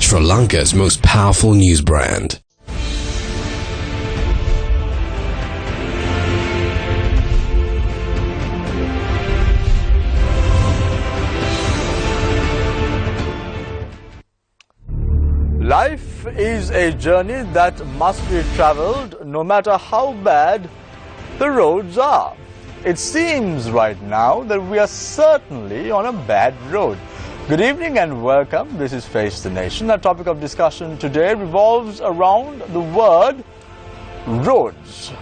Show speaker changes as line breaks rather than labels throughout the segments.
Sri Lanka's most powerful news brand.
Life is a journey that must be travelled no matter how bad the roads are. It seems right now that we are certainly on a bad road. Good evening and welcome. This is Face the Nation. Our topic of discussion today revolves around the word roads.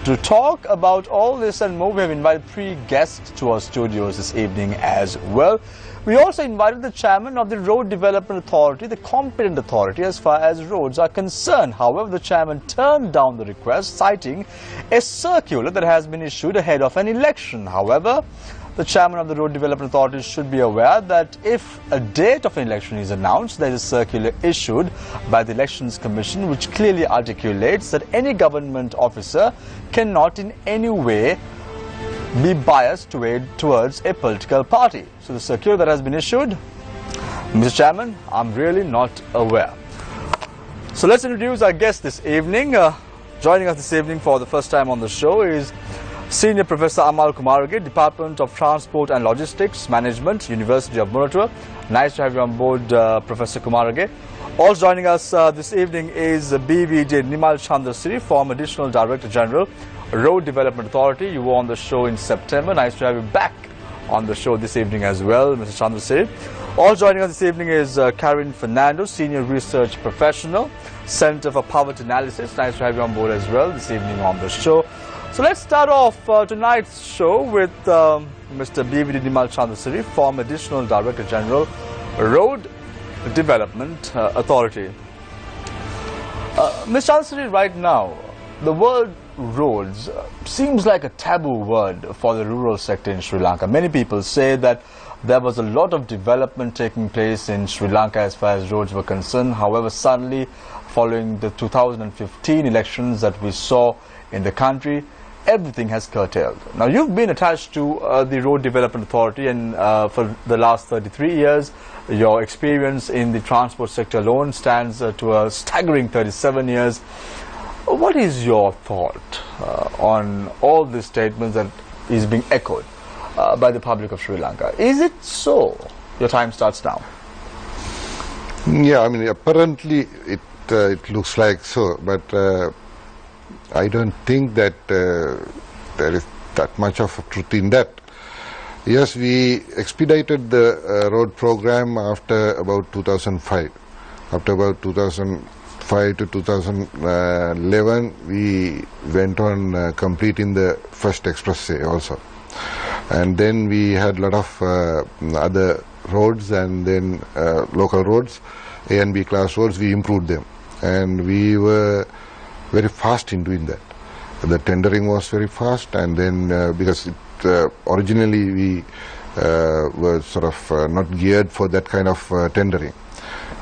To talk about all this and more, we have invited three guests to our studios this evening as well. We also invited the chairman of the Road Development Authority, the competent authority as far as roads are concerned. However, the chairman turned down the request, citing a circular that has been issued ahead of an election. However, the chairman of the Road Development Authority should be aware that if a date of an election is announced, there is a circular issued by the Elections Commission which clearly articulates that any government officer cannot in any way be biased towards a political party. So the circular that has been issued, Mr. Chairman, I'm really not aware. So let's introduce our guest this evening. Joining us this evening for the first time on the show is Senior Professor Amal Kumarage, Department of Transport and Logistics Management, University of Muratua. Nice to have you on board, Professor Kumarage. Also joining us this evening is BVD Nimal Chandrasiri, former Additional Director General, Road Development Authority. You were on the show in September. Nice to have you back on the show this evening as well, Mr. Chandrasiri. Also joining us this evening is Karen Fernando, Senior Research Professional, Center for Poverty Analysis. Nice to have you on board as well this evening on the show. So let's start off tonight's show with Mr. BVD Nimal Chandrasiri, former Additional Director General, Road Development Authority. Ms. Chandrasiri, right now, the word roads seems like a taboo word for the rural sector in Sri Lanka. Many people say that there was a lot of development taking place in Sri Lanka as far as roads were concerned. However, suddenly, following the 2015 elections that we saw in the country, everything has curtailed. Now, you've been attached to the Road Development Authority and for the last 33 years, your experience in the transport sector alone stands to a staggering 37 years. What is your thought on all these statements that is being echoed by the public of Sri Lanka? Is it so? Your time starts now.
Yeah, I mean, apparently it looks like so, but I don't think that there is that much of truth in that. Yes, we expedited the road program after about 2005. After about 2005 to 2011, we went on completing the first expressway also. And then we had a lot of other roads and then local roads, A and B class roads, we improved them. And we were very fast in doing that. The tendering was very fast, and then because originally we were sort of not geared for that kind of tendering,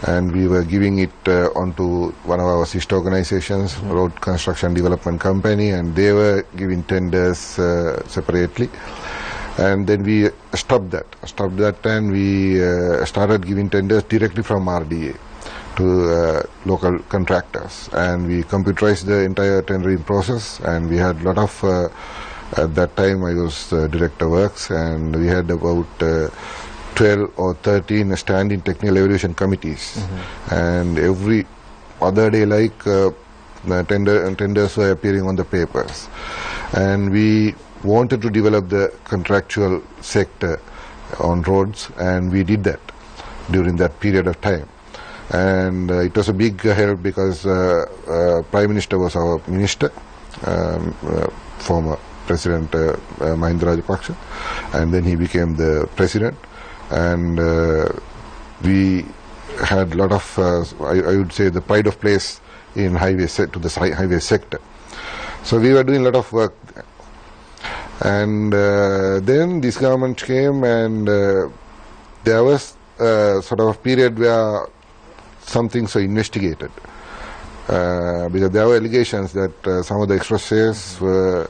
and we were giving it onto one of our sister organizations, Road Construction Development Company, and they were giving tenders separately. And then we stopped that, and we started giving tenders directly from RDA to local contractors, and we computerized the entire tendering process. And we had a lot of at that time I was Director Works, and we had about 12 or 13 standing technical evaluation committees, and every other day like tenders were appearing on the papers, and we wanted to develop the contractual sector on roads, and we did that during that period of time. And it was a big help because Prime Minister was our minister, former President Mahinda Rajapaksa, and then he became the president. And we had a lot of, I would say, the pride of place in highway highway sector. So we were doing a lot of work. And then this government came, and there was sort of a period where some things were investigated because there were allegations that some of the expressways were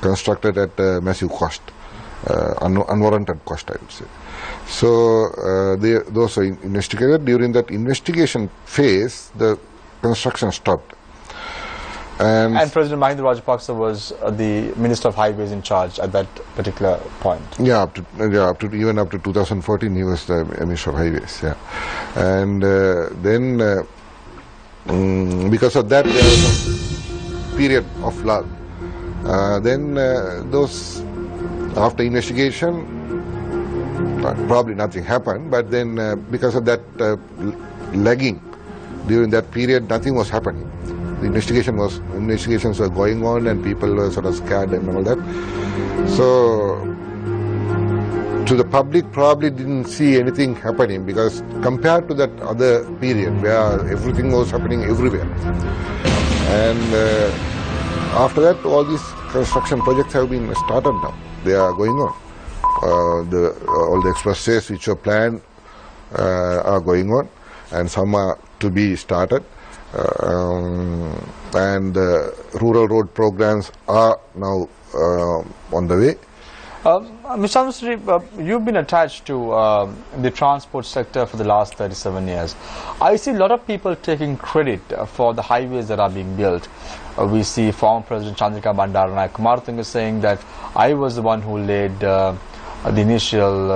constructed at massive cost, unwarranted cost, I would say. So those are investigated. During that investigation phase, the construction stopped. And
President Mahinda Rajapaksa was the Minister of Highways in charge at that particular point.
Yeah, even up to 2014, he was the Minister of Highways. Yeah, and then because of that, there was a period of lull. Then those after investigation, probably nothing happened. But then because of that lagging during that period, nothing was happening. The investigations were going on, and people were sort of scared and all that. So, to the public, probably didn't see anything happening, because compared to that other period where everything was happening everywhere, and after that, all these construction projects have been started now. They are going on. All the expressways which were planned are going on, and some are to be started. And rural road programs are now on the way.
Mr. Amnesty, you've been attached to the transport sector for the last 37 years. I see a lot of people taking credit for the highways that are being built. We see former President Chandrika Bandaranaike Kumartunga saying that I was the one who laid the initial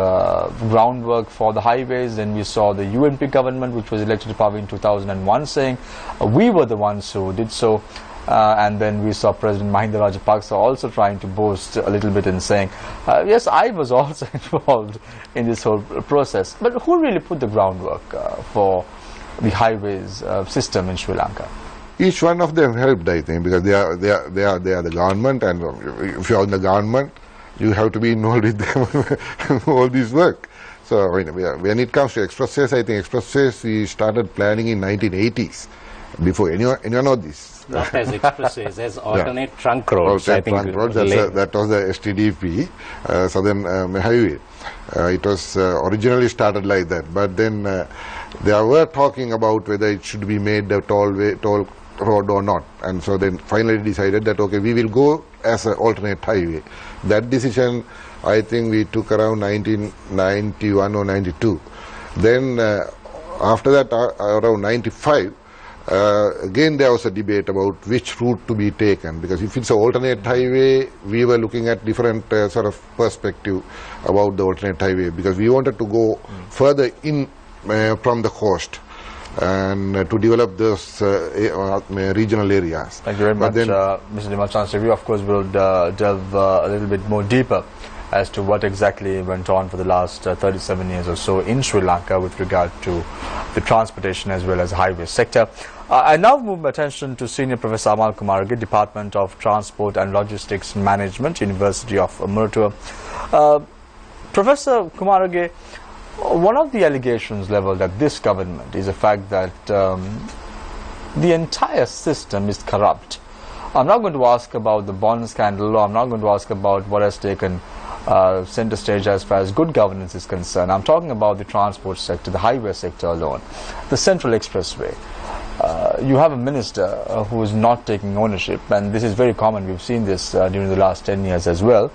groundwork for the highways. Then we saw the UNP government, which was elected to power in 2001, saying we were the ones who did so. And then we saw President Mahinda Rajapaksa also trying to boast a little bit and saying, yes, I was also involved in this whole process. But who really put the groundwork for the highways system in Sri Lanka?
Each one of them helped, I think, because they are the government, and if you are in the government, you have to be involved with all this work. So when it comes to expressways, I think expressways we started planning in 1980s. Before anyone know this?
Not as expressways, as alternate trunk roads.
Alternate trunk roads. That was the STDP, Southern Highway. It was originally started like that, but then they were talking about whether it should be made a toll road or not, and so then finally decided that okay, we will go as an alternate highway. That decision, I think, we took around 1991 or 92. Then after that, around 95, again there was a debate about which route to be taken, because if it's an alternate highway, we were looking at different sort of perspective about the alternate highway, because we wanted to go further in from the coast and to develop those regional areas.
Thank you very much, Mr. Dimachansri. We of course will delve a little bit more deeper as to what exactly went on for the last 37 years or so in Sri Lanka with regard to the transportation as well as the highway sector. I now move my attention to Senior Professor Amal Kumarage, Department of Transport and Logistics Management, University of Murtua. Professor Kumarage, one of the allegations leveled at this government is the fact that the entire system is corrupt. I'm not going to ask about the bond scandal, or I'm not going to ask about what has taken center stage as far as good governance is concerned. I'm talking about the transport sector, the highway sector alone, the Central Expressway. You have a minister who is not taking ownership, and this is very common. We've seen this during the last 10 years as well.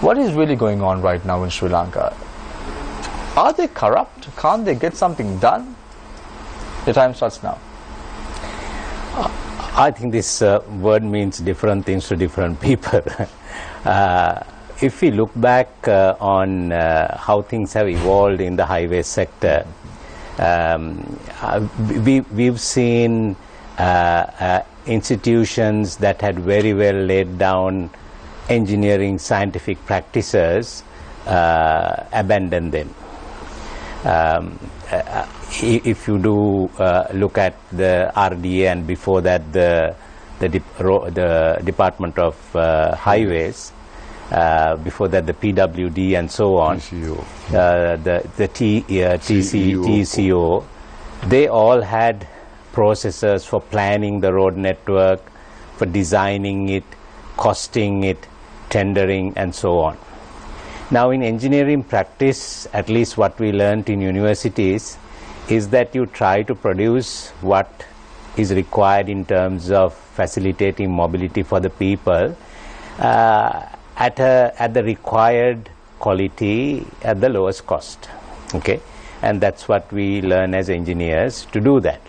What is really going on right now in Sri Lanka? Are they corrupt? Can't they get something done? The time starts now.
I think this word means different things to different people. If we look back on how things have evolved in the highway sector, we've seen institutions that had very well laid down engineering scientific practices abandon them. If you do look at the RDA, and before that the Department of Highways, before that the PWD and so on, TCO, they all had processes for planning the road network, for designing it, costing it, tendering and so on. Now in engineering practice, at least what we learned in universities, is that you try to produce what is required in terms of facilitating mobility for the people at the required quality at the lowest cost. Okay, and that's what we learn as engineers, to do that.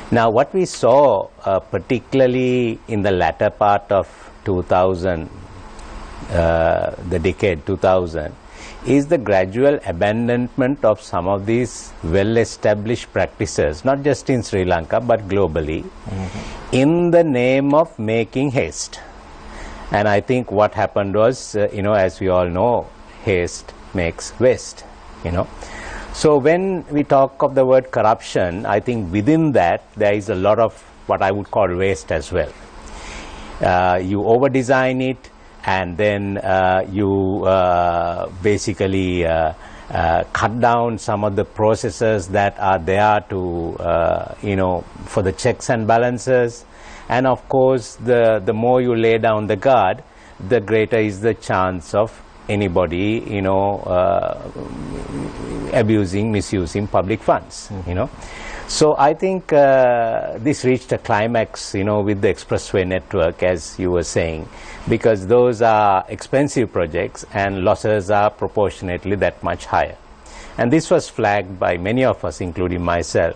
Now, what we saw, particularly in the latter part of 2000, the decade 2000, is the gradual abandonment of some of these well-established practices, not just in Sri Lanka but globally, in the name of making haste. And I think what happened was, as we all know, haste makes waste, So when we talk of the word corruption, I think within that there is a lot of what I would call waste as well. You over-design it, and then you basically cut down some of the processes that are there to, for the checks and balances. And of course, the more you lay down the guard, the greater is the chance of anybody, abusing, misusing public funds, So I think this reached a climax, with the expressway network, as you were saying, because those are expensive projects and losses are proportionately that much higher. And this was flagged by many of us, including myself,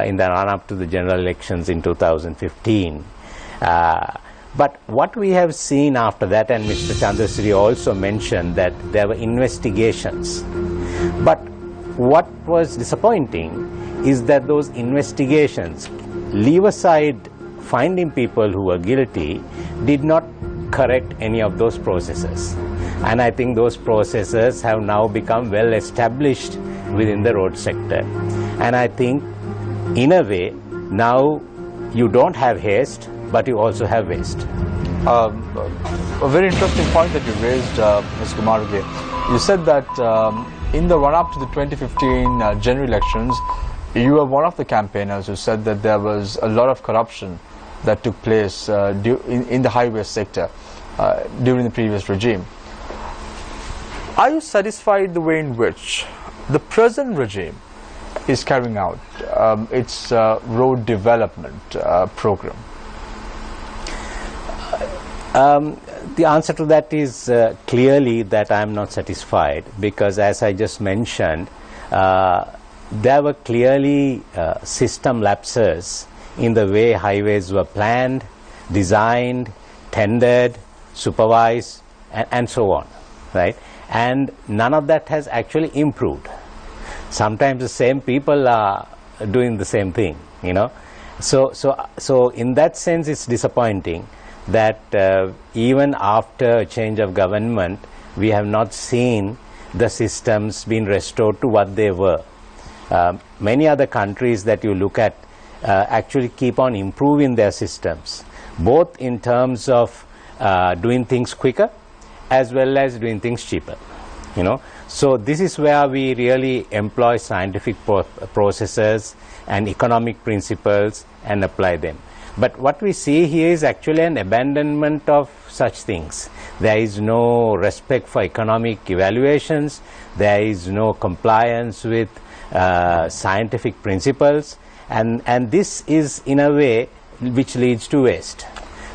in the run-up to the general elections in 2015. But what we have seen after that, and Mr. Chandrasiri also mentioned that there were investigations. But what was disappointing is that those investigations, leave aside finding people who were guilty, did not correct any of those processes. And I think those processes have now become well established within the road sector. And I think, in a way, now you don't have haste, but you also have waste.
A very interesting point that you raised, Ms. Kumarage. You said that in the run-up to the 2015 general elections, you were one of the campaigners who said that there was a lot of corruption that took place in the highway sector during the previous regime. Are you satisfied the way in which the present regime is carrying out its road development program?
The answer to that is clearly that I am not satisfied, because as I just mentioned, there were clearly system lapses in the way highways were planned, designed, tendered, supervised, and so on, right? And none of that has actually improved. Sometimes the same people are doing the same thing, So in that sense, it's disappointing that even after a change of government, we have not seen the systems being restored to what they were. Many other countries that you look at actually keep on improving their systems, both in terms of doing things quicker as well as doing things cheaper. So this is where we really employ scientific processes and economic principles and apply them. But what we see here is actually an abandonment of such things. There is no respect for economic evaluations. There is no compliance with scientific principles. And this is, in a way, which leads to waste.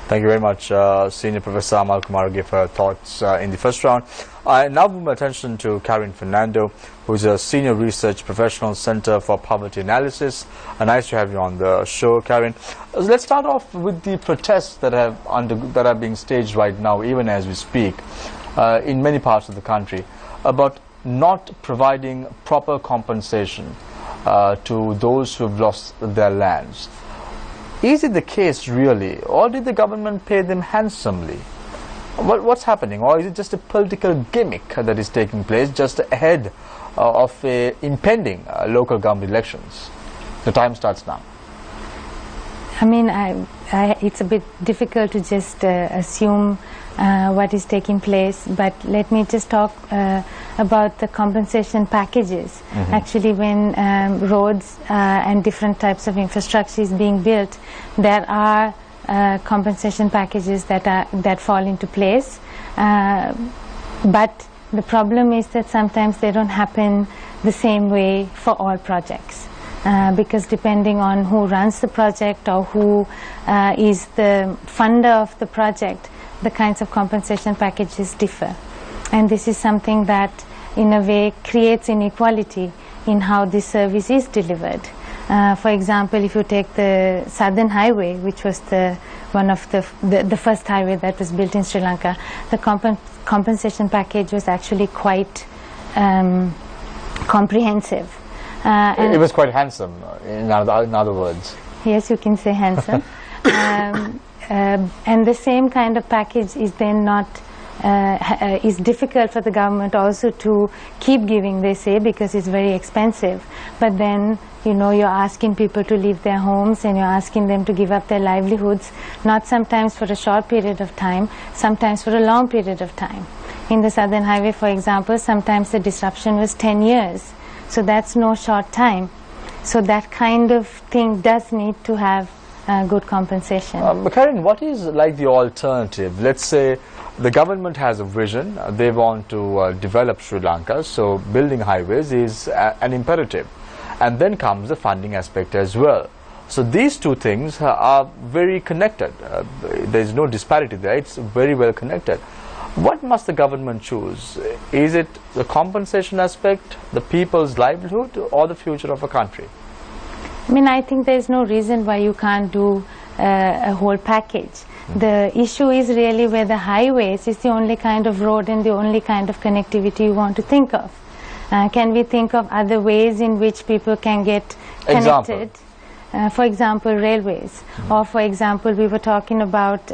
Thank you very much, Senior Professor Amal Kumarage, for your thoughts in the first round. I now move my attention to Karen Fernando, who is a Senior Research Professional, Center for Poverty Analysis. Nice to have you on the show, Karen. Let's start off with the protests that are being staged right now, even as we speak, in many parts of the country, about not providing proper compensation to those who have lost their lands. Is it the case really, or did the government pay them handsomely? What's happening, or is it just a political gimmick that is taking place just ahead of impending local government elections? The time starts now.
I mean, it's a bit difficult to just assume what is taking place, but let me just talk about the compensation packages. Actually, when roads and different types of infrastructure is being built, there are compensation packages that fall into place. But the problem is that sometimes they don't happen the same way for all projects. Because depending on who runs the project or who is the funder of the project, the kinds of compensation packages differ. And this is something that in a way creates inequality in how this service is delivered. For example, if you take the Southern Highway, which was one of the first highway that was built in Sri Lanka, the compensation package was actually quite comprehensive.
And it was quite handsome, in other words.
Yes, you can say handsome. And the same kind of package is then not is difficult for the government also to keep giving, they say, because it's very expensive. But then, you know, you're asking people to leave their homes and you're asking them to give up their livelihoods, not sometimes for a short period of time, sometimes for a long period of time. In the Southern Highway, for example, sometimes the disruption was 10 years. So that's no short time. So that kind of thing does need to have good compensation.
But Karen, what is like the alternative? Let's say the government has a vision, they want to develop Sri Lanka, so building highways is an imperative. And then comes the funding aspect as well. So these two things are very connected. There's no disparity there, it's very well connected. What must the government choose? Is it the compensation aspect, the people's livelihood, or the future of a country?
I mean, I think there's no reason why you can't do a whole package. The issue is really whether highways is the only kind of road and the only kind of connectivity you want to think of. Can we think of other ways in which people can get connected? For example, railways. Or for example, we were talking about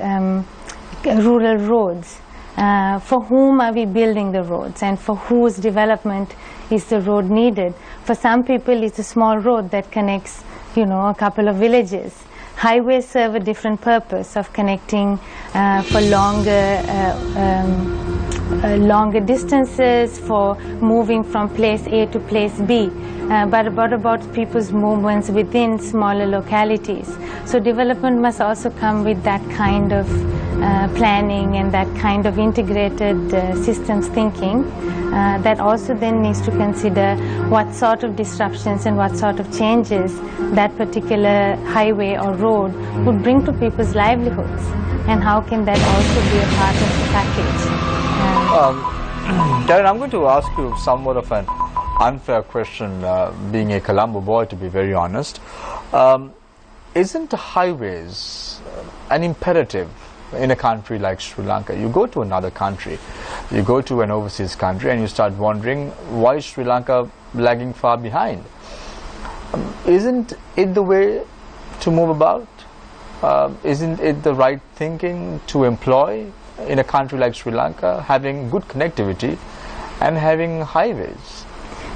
rural roads. For whom are we building the roads and for whose development is the road needed? For some people it's a small road that connects, you know, a couple of villages. Highways serve a different purpose of connecting for longer distances, for moving from place A to place B, but about people's movements within smaller localities. So development must also come with that kind of planning and that kind of integrated systems thinking that also then needs to consider what sort of disruptions and what sort of changes that particular highway or road would bring to people's livelihoods, and how can that also be a part of the package.
Karen, I'm going to ask you somewhat of an unfair question, being a Colombo boy, to be very honest. Isn't highways an imperative in a country like Sri Lanka? You go to another country, you go to an overseas country and you start wondering why is Sri Lanka lagging far behind. Isn't it the way to move about? Isn't it the right thinking to employ in a country like Sri Lanka, having good connectivity and having highways?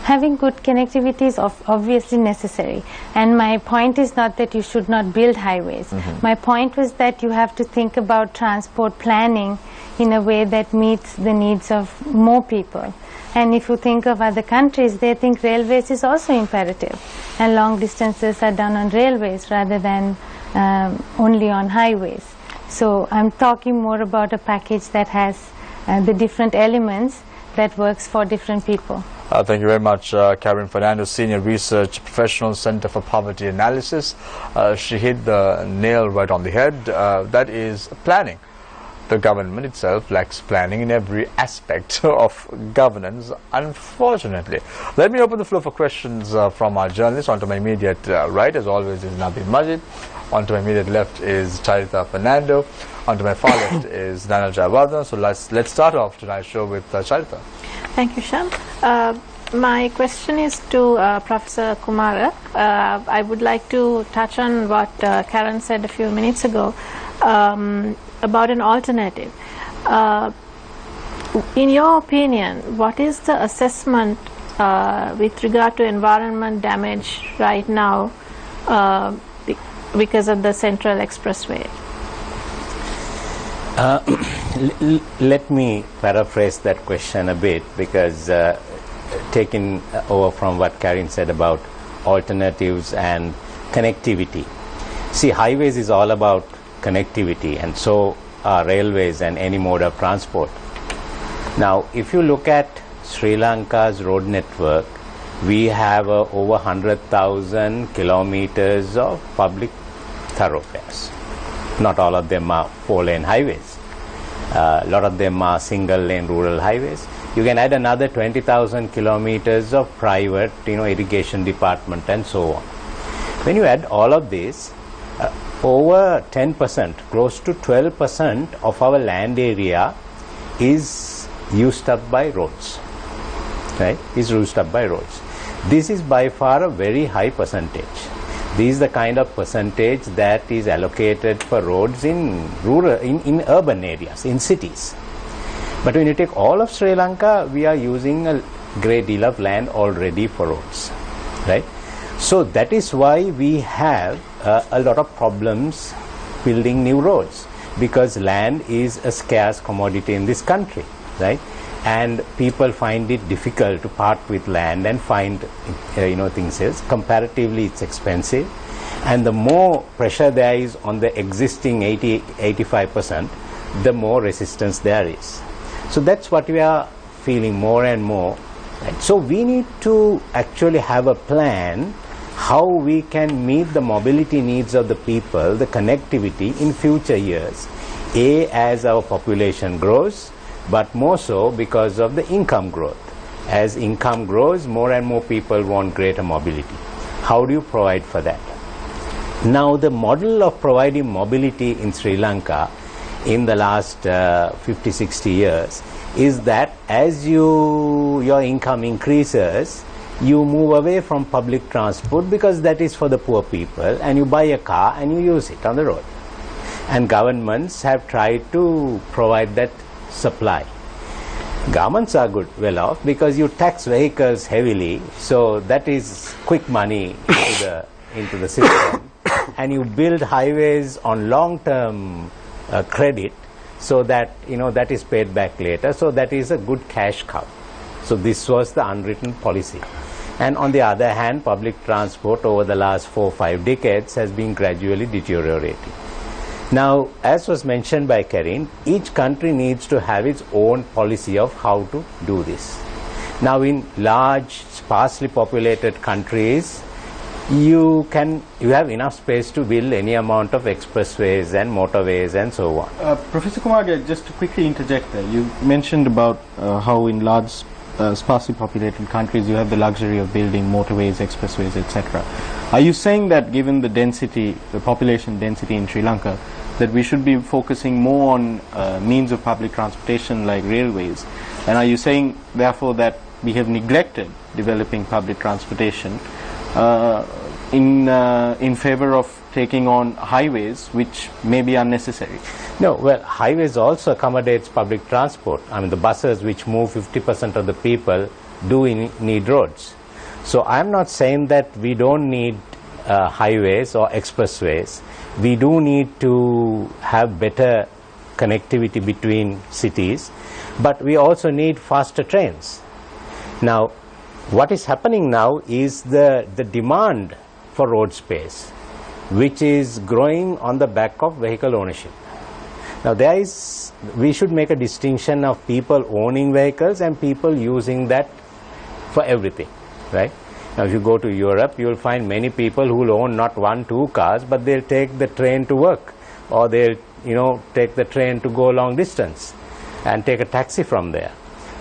Having good connectivity is obviously necessary, and my point is not that you should not build highways. My point was that you have to think about transport planning in a way that meets the needs of more people. And if you think of other countries, they think railways is also imperative, and long distances are done on railways rather than only on highways. So I'm talking more about a package that has the different elements that works for different people.
Thank you very much, Karen Fernandez, Senior Research Professional, Center for Poverty Analysis. She hit the nail right on the head. That is planning. The government itself lacks planning in every aspect of governance, unfortunately. Let me open the floor for questions from our journalists. On to my immediate right, as always, is Nabil Majid. On to my immediate left is Charita Fernando. On to my far left is Daniel Jayawardena. So let's start off tonight's show with Charita.
Thank you, Shan. My question is to Professor Kumara. I would like to touch on what Karen said a few minutes ago about an alternative. In your opinion, what is the assessment with regard to environment damage right now because of the Central Expressway?
Let me paraphrase that question a bit, because taking over from what Karen said about alternatives and connectivity. See, highways is all about connectivity, and so are railways and any mode of transport. Now, if you look at Sri Lanka's road network, we have over 100,000 kilometers of public thoroughfares. Not all of them are 4-lane highways. A lot of them are single lane rural highways. You can add another 20,000 kilometers of private, irrigation department and so on. When you add all of this, over 10%, close to 12% of our land area is used up by roads, right? Is used up by roads. This is by far a very high percentage. This is the kind of percentage that is allocated for roads in rural, in urban areas, in cities. But when you take all of Sri Lanka, we are using a great deal of land already for roads, right? So that is why we have a lot of problems building new roads, because land is a scarce commodity in this country, right? And people find it difficult to part with land and find things else. Comparatively it's expensive, and the more pressure there is on the existing 85%, the more resistance there is. So that's what we are feeling more and more, right? So we need to actually have a plan how we can meet the mobility needs of the people, the connectivity in future years, as our population grows, but more so because of the income growth. As income grows, more and more people want greater mobility. How do you provide for that? Now, the model of providing mobility in Sri Lanka in the last 50-60 years is that as your income increases, you move away from public transport because that is for the poor people, and you buy a car and you use it on the road. And governments have tried to provide that supply. Governments are well off because you tax vehicles heavily, so that is quick money into the system, and you build highways on long-term credit, so that that is paid back later. So that is a good cash cow. So this was the unwritten policy. And on the other hand, public transport over the last 4 or 5 decades has been gradually deteriorating. Now, as was mentioned by Karin, each country needs to have its own policy of how to do this. Now, in large, sparsely populated countries, you have enough space to build any amount of expressways and motorways and so on.
Professor Kumar, just to quickly interject there, you mentioned about how in large, sparsely populated countries you have the luxury of building motorways, expressways, etc. Are you saying that given the density, the population density in Sri Lanka, that we should be focusing more on means of public transportation like railways? And are you saying therefore that we have neglected developing public transportation in favor of taking on highways which may be unnecessary?
No, well, highways also accommodates public transport. I mean, the buses which move 50% of the people do need roads. So I'm not saying that we don't need highways or expressways. We do need to have better connectivity between cities, but we also need faster trains. Now, what is happening now is the demand for road space, which is growing on the back of vehicle ownership. Now, we should make a distinction of people owning vehicles and people using that for everything, right? Now, if you go to Europe, you will find many people who will own not 1, 2 cars, but they'll take the train to work, or they'll take the train to go long distance and take a taxi from there.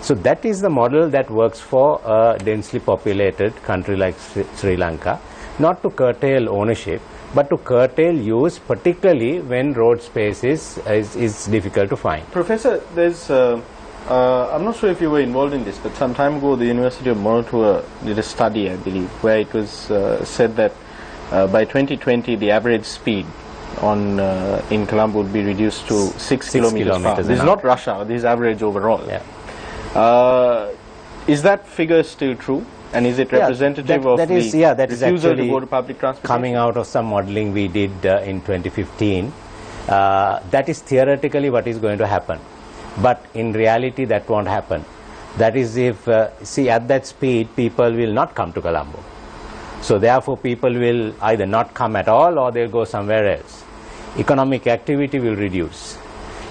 So that is the model that works for a densely populated country like Sri Lanka, not to curtail ownership, but to curtail use, particularly when road space is difficult to find.
Professor, there's I'm not sure if you were involved in this, but some time ago the University of Moratuwa did a study, I believe, where it was said that by 2020 the average speed in Colombo would be reduced to 6 kilometers per hour. This is not rush hour, this is average overall.
Yeah.
Is that figure still true? And is it representative of the refusal to go to public transportation?
Coming out of some modeling we did in 2015. That is theoretically what is going to happen. But in reality that won't happen. That is if, at that speed people will not come to Colombo. So therefore people will either not come at all or they'll go somewhere else. Economic activity will reduce.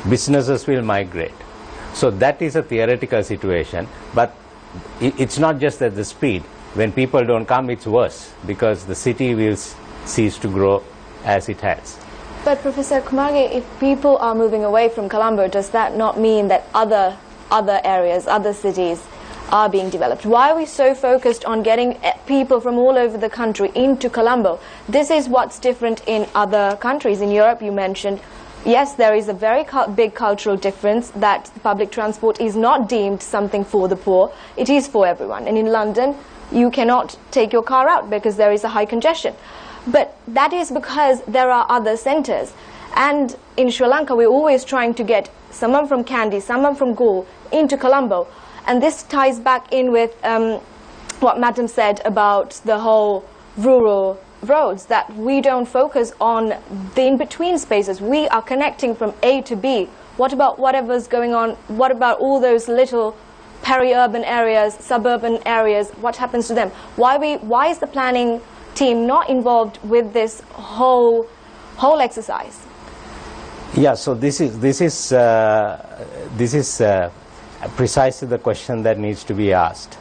Businesses will migrate. So that is a theoretical situation, but it's not just at the speed. When people don't come, it's worse because the city will cease to grow as it has.
But Professor Kumarge, if people are moving away from Colombo, does that not mean that other areas, other cities are being developed? Why are we so focused on getting people from all over the country into Colombo? This is what's different in other countries. In Europe, you mentioned, yes, there is a very big cultural difference that public transport is not deemed something for the poor. It is for everyone. And in London, you cannot take your car out because there is a high congestion. But that is because there are other centres. And in Sri Lanka, we're always trying to get someone from Kandy, someone from Galle into Colombo. And this ties back in with what Madam said about the whole rural roads, that we don't focus on the in-between spaces. We are connecting from A to B. What about whatever's going on? What about all those little peri-urban areas, suburban areas? What happens to them? Why is the planning team not involved with this whole exercise?
Yeah, so this is precisely the question that needs to be asked.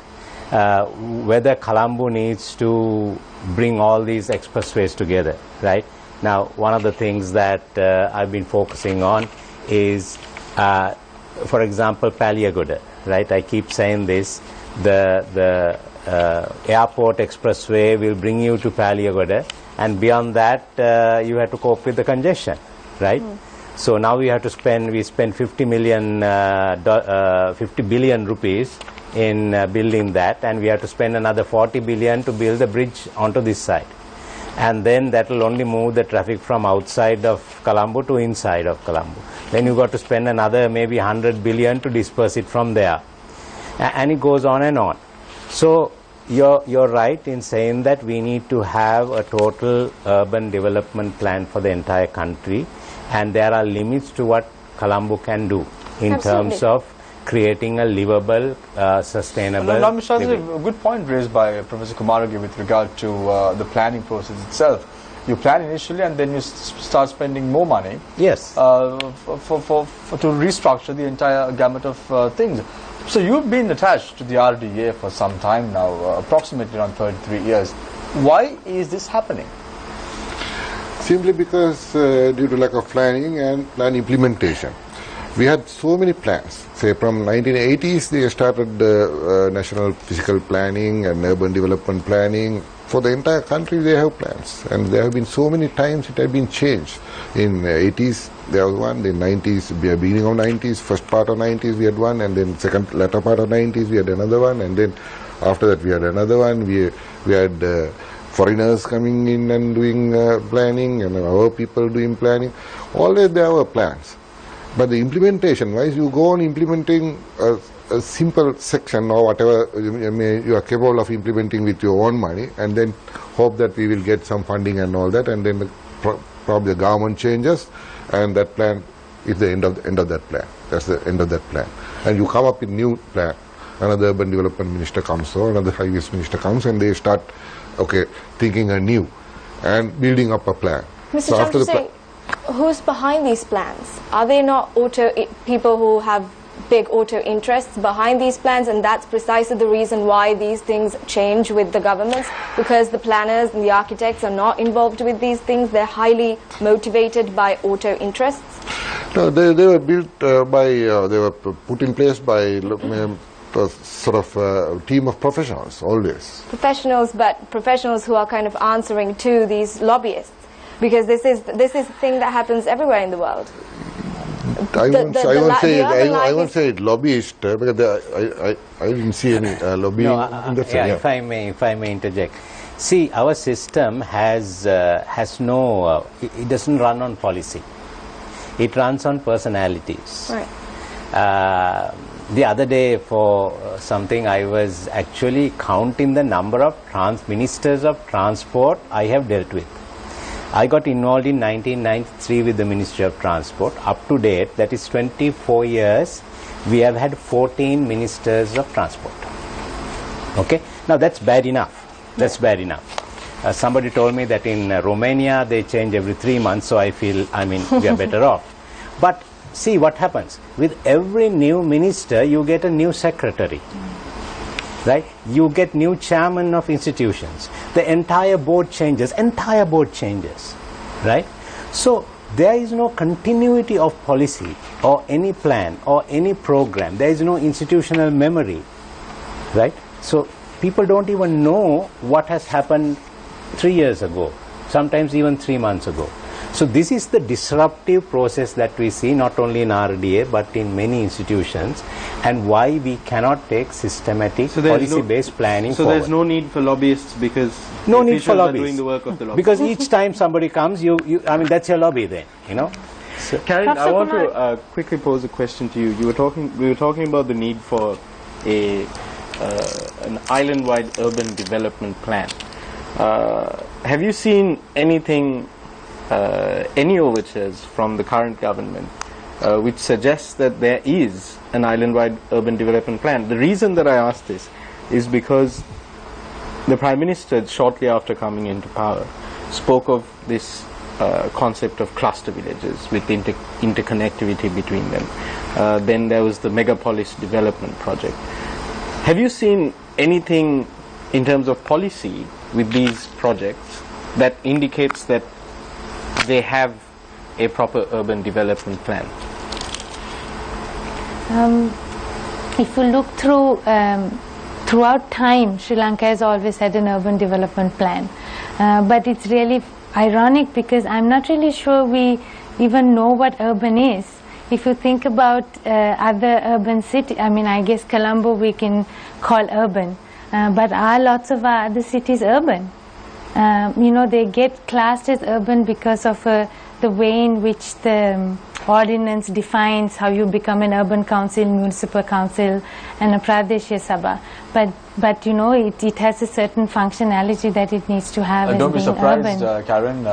Whether Colombo needs to bring all these expressways together, right? Now, one of the things that I've been focusing on is, for example, Paliagoda, right? I keep saying this, the airport expressway will bring you to Paliagoda, and beyond that, you have to cope with the congestion, right? So now we spend 50 billion rupees in building that, and we have to spend another 40 billion to build the bridge onto this side. And then that will only move the traffic from outside of Colombo to inside of Colombo. Then you got to spend another maybe 100 billion to disperse it from there. And it goes on and on. So you're right in saying that we need to have a total urban development plan for the entire country, and there are limits to what Colombo can do in terms of creating a livable, sustainable
Mr. Shazli, a good point raised by Professor Kumarage with regard to the planning process itself. You plan initially and then you start spending more money.
Yes.
To restructure the entire gamut of things. So you've been attached to the RDA for some time now, approximately around 33 years. Why is this happening?
Simply because due to lack of planning and plan implementation. We had so many plans. Say from 1980s they started national physical planning and urban development planning. For the entire country they have plans, and there have been so many times it has been changed. In 80s there was one, in 90s, beginning of 90s, first part of 90s we had one, and then latter part of 90s we had another one, and then after that we had another one. We had foreigners coming in and doing planning, and our people doing planning. Always there were plans. But the implementation wise, you go on implementing a simple section or whatever you are capable of implementing with your own money, and then hope that we will get some funding and all that, and then probably the government changes, and that plan is the end of that plan. That's the end of that plan. And you come up with new plan. Another urban development minister comes, or another highways minister comes, and they start, thinking anew and building up a plan.
Mr. So after the who's behind these plans? Are they not people who have big auto interests behind these plans, and that's precisely the reason why these things change with the governments, because the planners and the architects are not involved with these things. They're highly motivated by auto interests.
No, they were built they were put in place by a sort of team of professionals, always.
Professionals, but professionals who are kind of answering to these lobbyists. Because this is a thing that happens everywhere in the world.
I won't say it lobbyist, because I didn't see any lobbying.
If I may interject. See, our system has no. It doesn't run on policy. It runs on personalities.
Right.
The other day, for something, I was actually counting the number of ministers of transport I have dealt with. I got involved in 1993 with the Ministry of Transport. Up to date, that is 24 years, we have had 14 ministers of transport. Okay? Now that's bad enough. That's bad enough. Somebody told me that in Romania they change every 3 months, so I feel, we are better off. But see what happens. With every new minister, you get a new secretary. Right? You get new chairman of institutions. The entire board changes. Right? So there is no continuity of policy or any plan or any program. There is no institutional memory, right? So people don't even know what has happened 3 years ago, sometimes even 3 months ago. So this is the disruptive process that we see not only in RDA but in many institutions, and why we cannot take systematic policy-based planning
so
forward.
there's no need for lobbyists, because
No need for
officials are
lobbyists.
doing the work of the lobbyists.
Because each time somebody comes, I mean, that's your lobby then, you know. So,
Karen, I
Professor
want
Kumar.
to quickly pose a question to you. We were talking about the need for an island-wide urban development plan. Have you seen anything, any overtures from the current government which suggests that there is an island-wide urban development plan? The reason that I ask this is because the Prime Minister, shortly after coming into power, spoke of this concept of cluster villages with interconnectivity between them. Then there was the megapolis development project. Have you seen anything in terms of policy with these projects that indicates that they have a proper urban development plan?
If you look through throughout time, Sri Lanka has always had an urban development plan, but it's really ironic because I'm not really sure we even know what urban is. If you think about other urban cities, I mean, I guess Colombo we can call urban, but are lots of our other cities urban? You know, they get classed as urban because of the way in which the ordinance defines how you become an urban council, municipal council, and a Pradeshya Sabha. But you know, it has a certain functionality that it needs to have as
Don't be
being
surprised,
urban.
Karen,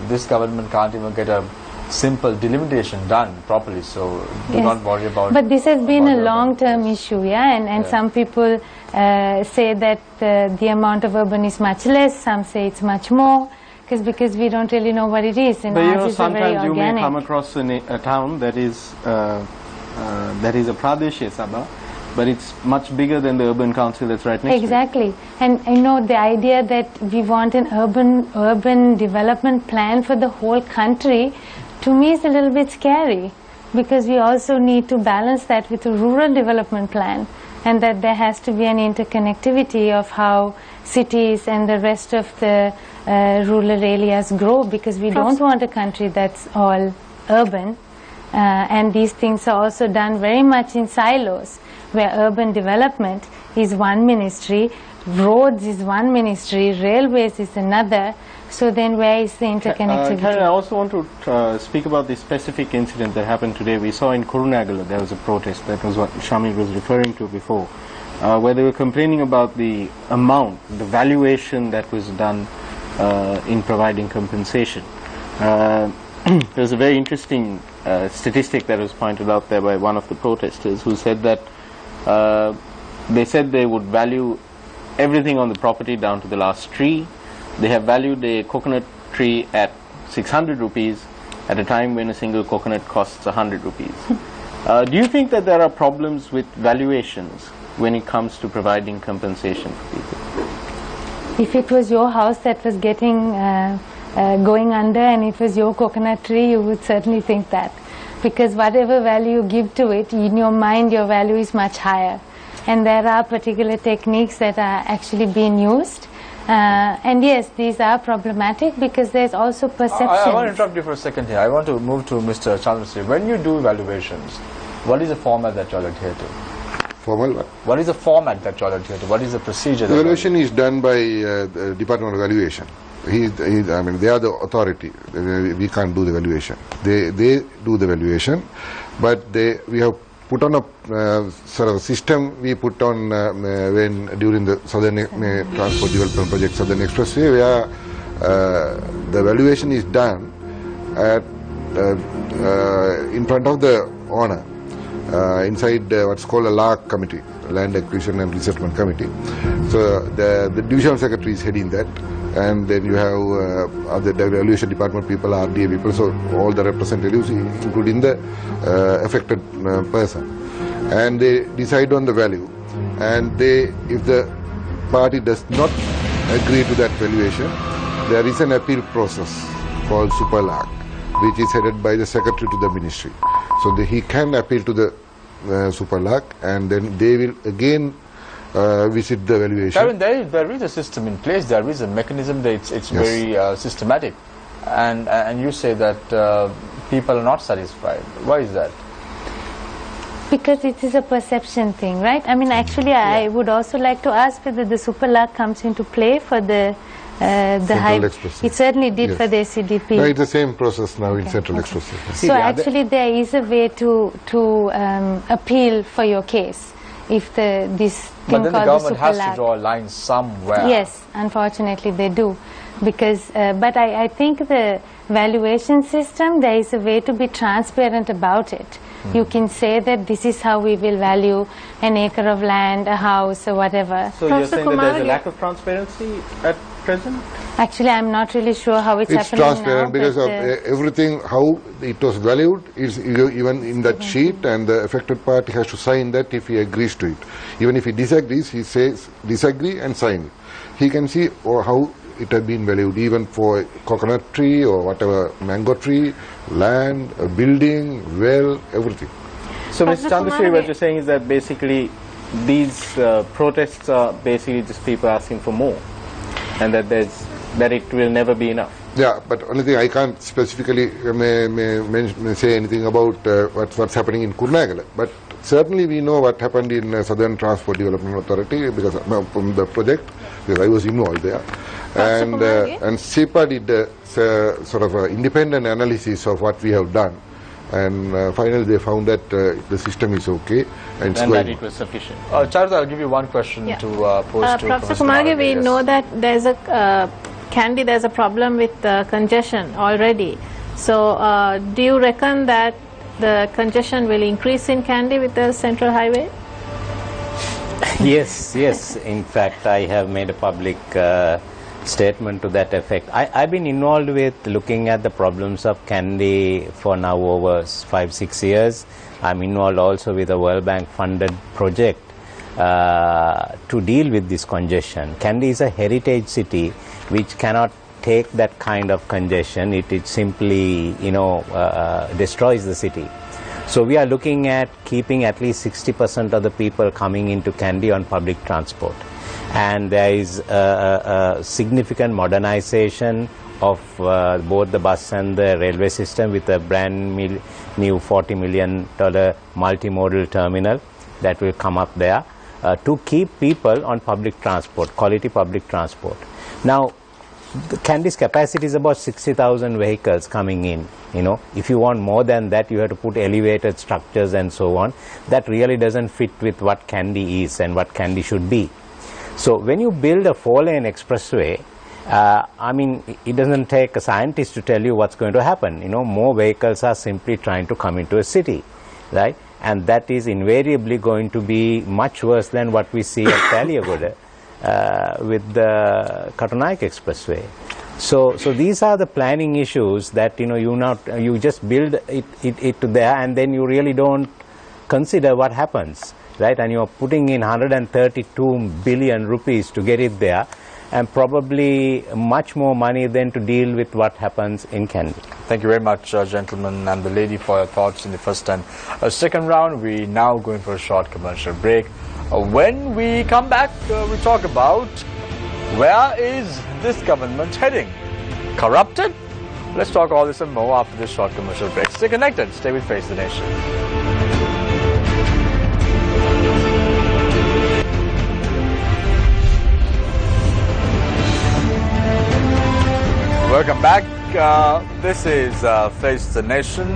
this government can't even get a simple delimitation done properly, so do
Yes.
not worry about
But this has been a
about urban.
long-term
Yes.
issue, yeah, and
Yeah.
some people say that the amount of urban is much less, some say it's much more, because we don't really know what it is, and
But you
ours
know,
is a very
sometimes you may
organic.
come across a town that is a Pradeshya Sabha, but it's much bigger than the urban council that's right next to it.
Exactly, and you know, the idea that we want an urban development plan for the whole country, to me is a little bit scary, because we also need to balance that with a rural development plan, and that there has to be an interconnectivity of how cities and the rest of the rural areas grow, because we don't want a country that's all urban, and these things are also done very much in silos, where urban development is one ministry, roads is one ministry, railways is another. So then where is the interconnectivity?
Karen, I also want to speak about the specific incident that happened today. We saw in Kurunagala there was a protest. That was what Shamil was referring to before, where they were complaining about the amount, the valuation that was done in providing compensation. There was a very interesting statistic that was pointed out there by one of the protesters, who said that they said they would value everything on the property down to the last tree. They have valued a coconut tree at 600 rupees at a time when a single coconut costs 100 rupees. Do you think that there are problems with valuations when it comes to providing compensation for people?
If it was your house that was getting going under and it was your coconut tree, you would certainly think that, because whatever value you give to it, in your mind your value is much higher, and there are particular techniques that are actually being used. And yes, these are problematic because there's also perception.
I want to interrupt you for a second here. I want to move to Mr. Chandra. When you do evaluations, what is the format that you all adhere to?
Formal what?
What is the format that you all adhere to? What is the procedure?
The evaluation is done by the Department of Evaluation. I mean, they are the authority. We can't do the evaluation. They do the evaluation, but we have put on a sort of a system we put on during the Southern Transport Development Project, Southern Expressway, where the evaluation is done at in front of the owner, inside what's called a LAC committee, Land Acquisition and Resettlement Committee. So the divisional secretary is heading that, and then you have other evaluation department people, RDA people, so all the representatives, including the affected person, and they decide on the value. And if the party does not agree to that valuation, there is an appeal process called Super LAC, which is headed by the secretary to the ministry. So he can appeal to the Superlak, and then they will again visit the valuation.
Karen, there is a system in place, there is a mechanism, that it's
Yes.
very systematic. And you say that people are not satisfied. Why is that?
Because it is a perception thing, right? I mean, actually, I would also like to ask whether the Superlak comes into play for the high.
Expressway.
It certainly did
Yes.
for the SCDP.
No, it's the same process now in Central Expressway.
So actually, there is a way to appeal for your case if this
But
thing
then the
called
government has to
Superlak.
draw a line somewhere.
Yes, unfortunately they do. Because, but I think the valuation system, there is a way to be transparent about it. You can say that this is how we will value an acre of land, a house, or whatever.
So you're
Professor
saying that there's a
Kumar,
lack of transparency at present?
Actually, I'm not really sure how it's
It's
happening
transparent
now.
because
but,
of everything, how it was valued is even in that sheet, and the affected party has to sign that if he agrees to it. Even if he disagrees, he says disagree and sign it. He can see how it has been valued, even for coconut tree or whatever, mango tree, land, a building, well, everything.
So, Mr.
Professor
Chandrashri,
Kumar,
what you're saying is that basically these protests are basically just people asking for more, and that it will never be enough.
Yeah, but only thing I can't specifically may say anything about what's happening in Kurnagala. But certainly we know what happened in Southern Transport Development Authority because from the project, because I was involved there. And SEPA did a sort of independent analysis of what we have done. And finally they found that the system is okay and it's
And
going
that it was sufficient.
Charles, I'll give you one question
Yeah.
to pose to
Professor Kumarge, we know that there's a Kandy, there's a problem with congestion already. So do you reckon that the congestion will increase in Kandy with the central highway?
Yes, yes. In fact, I have made a public statement to that effect. I've been involved with looking at the problems of Kandy for now over 5-6 years. I'm involved also with a World Bank funded project to deal with this congestion. Kandy is a heritage city which cannot take that kind of congestion. It simply, destroys the city. So we are looking at keeping at least 60% of the people coming into Kandy on public transport. And there is a significant modernization of both the bus and the railway system with a brand new $40 million multimodal terminal that will come up there to keep people on public transport, quality public transport. Now, Kandy's capacity is about 60,000 vehicles coming in. If you want more than that, you have to put elevated structures and so on. That really doesn't fit with what Kandy is and what Kandy should be. So when you build a 4-lane expressway, it doesn't take a scientist to tell you what's going to happen. More vehicles are simply trying to come into a city, right? And that is invariably going to be much worse than what we see at Taliagoda with the Katanaik expressway. So these are the planning issues that you just build it there, and then you really don't consider what happens. Right, and you're putting in 132 billion rupees to get it there, and probably much more money than to deal with what happens in Kandy.
Thank you very much, gentlemen and the lady, for your thoughts in the first and second round. We now going for a short commercial break. When we come back, we talk about where is this government heading? Corrupted? Let's talk all this and more after this short commercial break. Stay connected. Stay with Face the Nation. Welcome back. This is Face the Nation.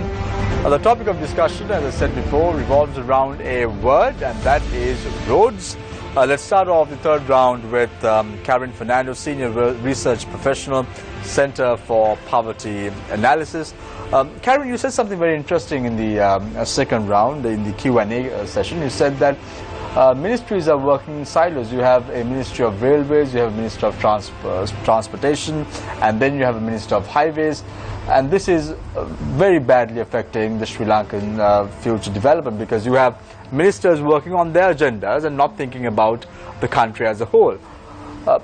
The topic of discussion, as I said before, revolves around a word, and that is roads. Let's start off the third round with Karen Fernando, Senior Research Professional, Center for Poverty Analysis. Karen, you said something very interesting in the second round, in the Q&A session. You said that ministries are working in silos. You have a Ministry of Railways, you have a Ministry of Transportation, and then you have a Ministry of Highways. And this is very badly affecting the Sri Lankan future development, because you have ministers working on their agendas and not thinking about the country as a whole.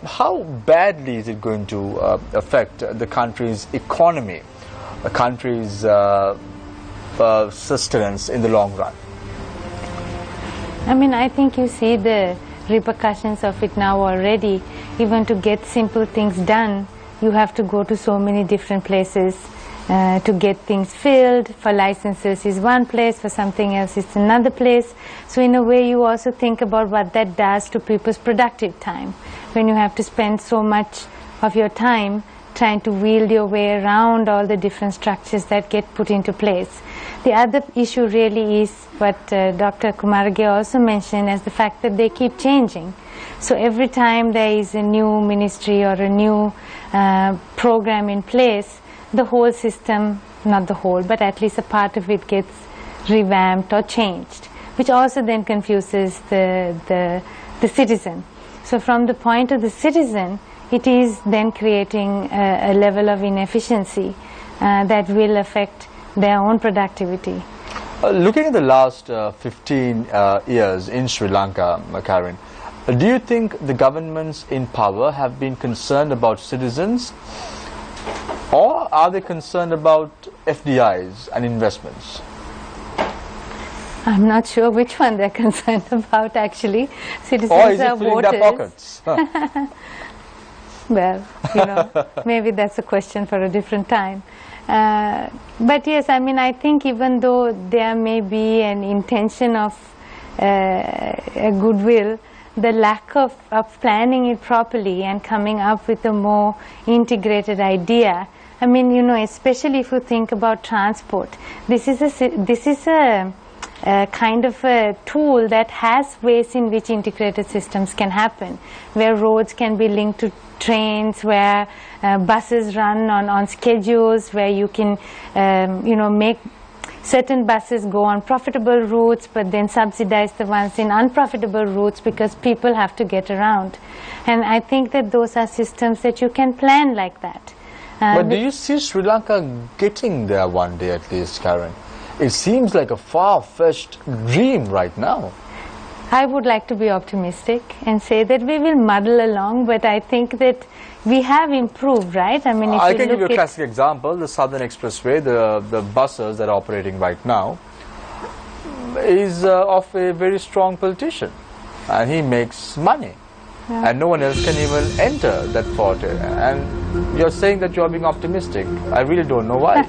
How badly is it going to affect the country's economy? a country's sustenance in the long run?
I mean, I think you see the repercussions of it now already. Even to get simple things done, you have to go to so many different places to get things filled. For licenses is one place, for something else is another place. So in a way you also think about what that does to people's productive time, when you have to spend so much of your time trying to wield your way around all the different structures that get put into place. The other issue really is what Dr. Kumarage also mentioned, as the fact that they keep changing. So every time there is a new ministry or a new program in place, the whole system, not the whole, but at least a part of it gets revamped or changed, which also then confuses the citizen. So from the point of the citizen, it is then creating a level of inefficiency that will affect their own productivity.
Looking at the last 15 years in Sri Lanka, Karen, do you think the governments in power have been concerned about citizens, or are they concerned about FDIs and investments?
I'm not sure which one they're concerned about, actually. Citizens
or is it
are
filling
voters.
their pockets?
Well, you know, maybe that's a question for a different time. But yes, I mean, I think even though there may be an intention of a goodwill, the lack of planning it properly and coming up with a more integrated idea. I mean, you know, especially if you think about transport, this is a kind of a tool that has ways in which integrated systems can happen, where roads can be linked to trains, where buses run on schedules, where you can you know, make certain buses go on profitable routes but then subsidize the ones in unprofitable routes because people have to get around. And I think that those are systems that you can plan like that.
But do you see Sri Lanka getting there one day at least, Karen? It seems like a far-fetched dream right now.
I would like to be optimistic and say that we will muddle along, but I think that we have improved, right? I mean, if
I can give you a classic example. The Southern Expressway, the buses that are operating right now, is of a very strong politician, and he makes money. Yeah. And no one else can even enter that port. And you're saying that you're being optimistic. I really don't know why.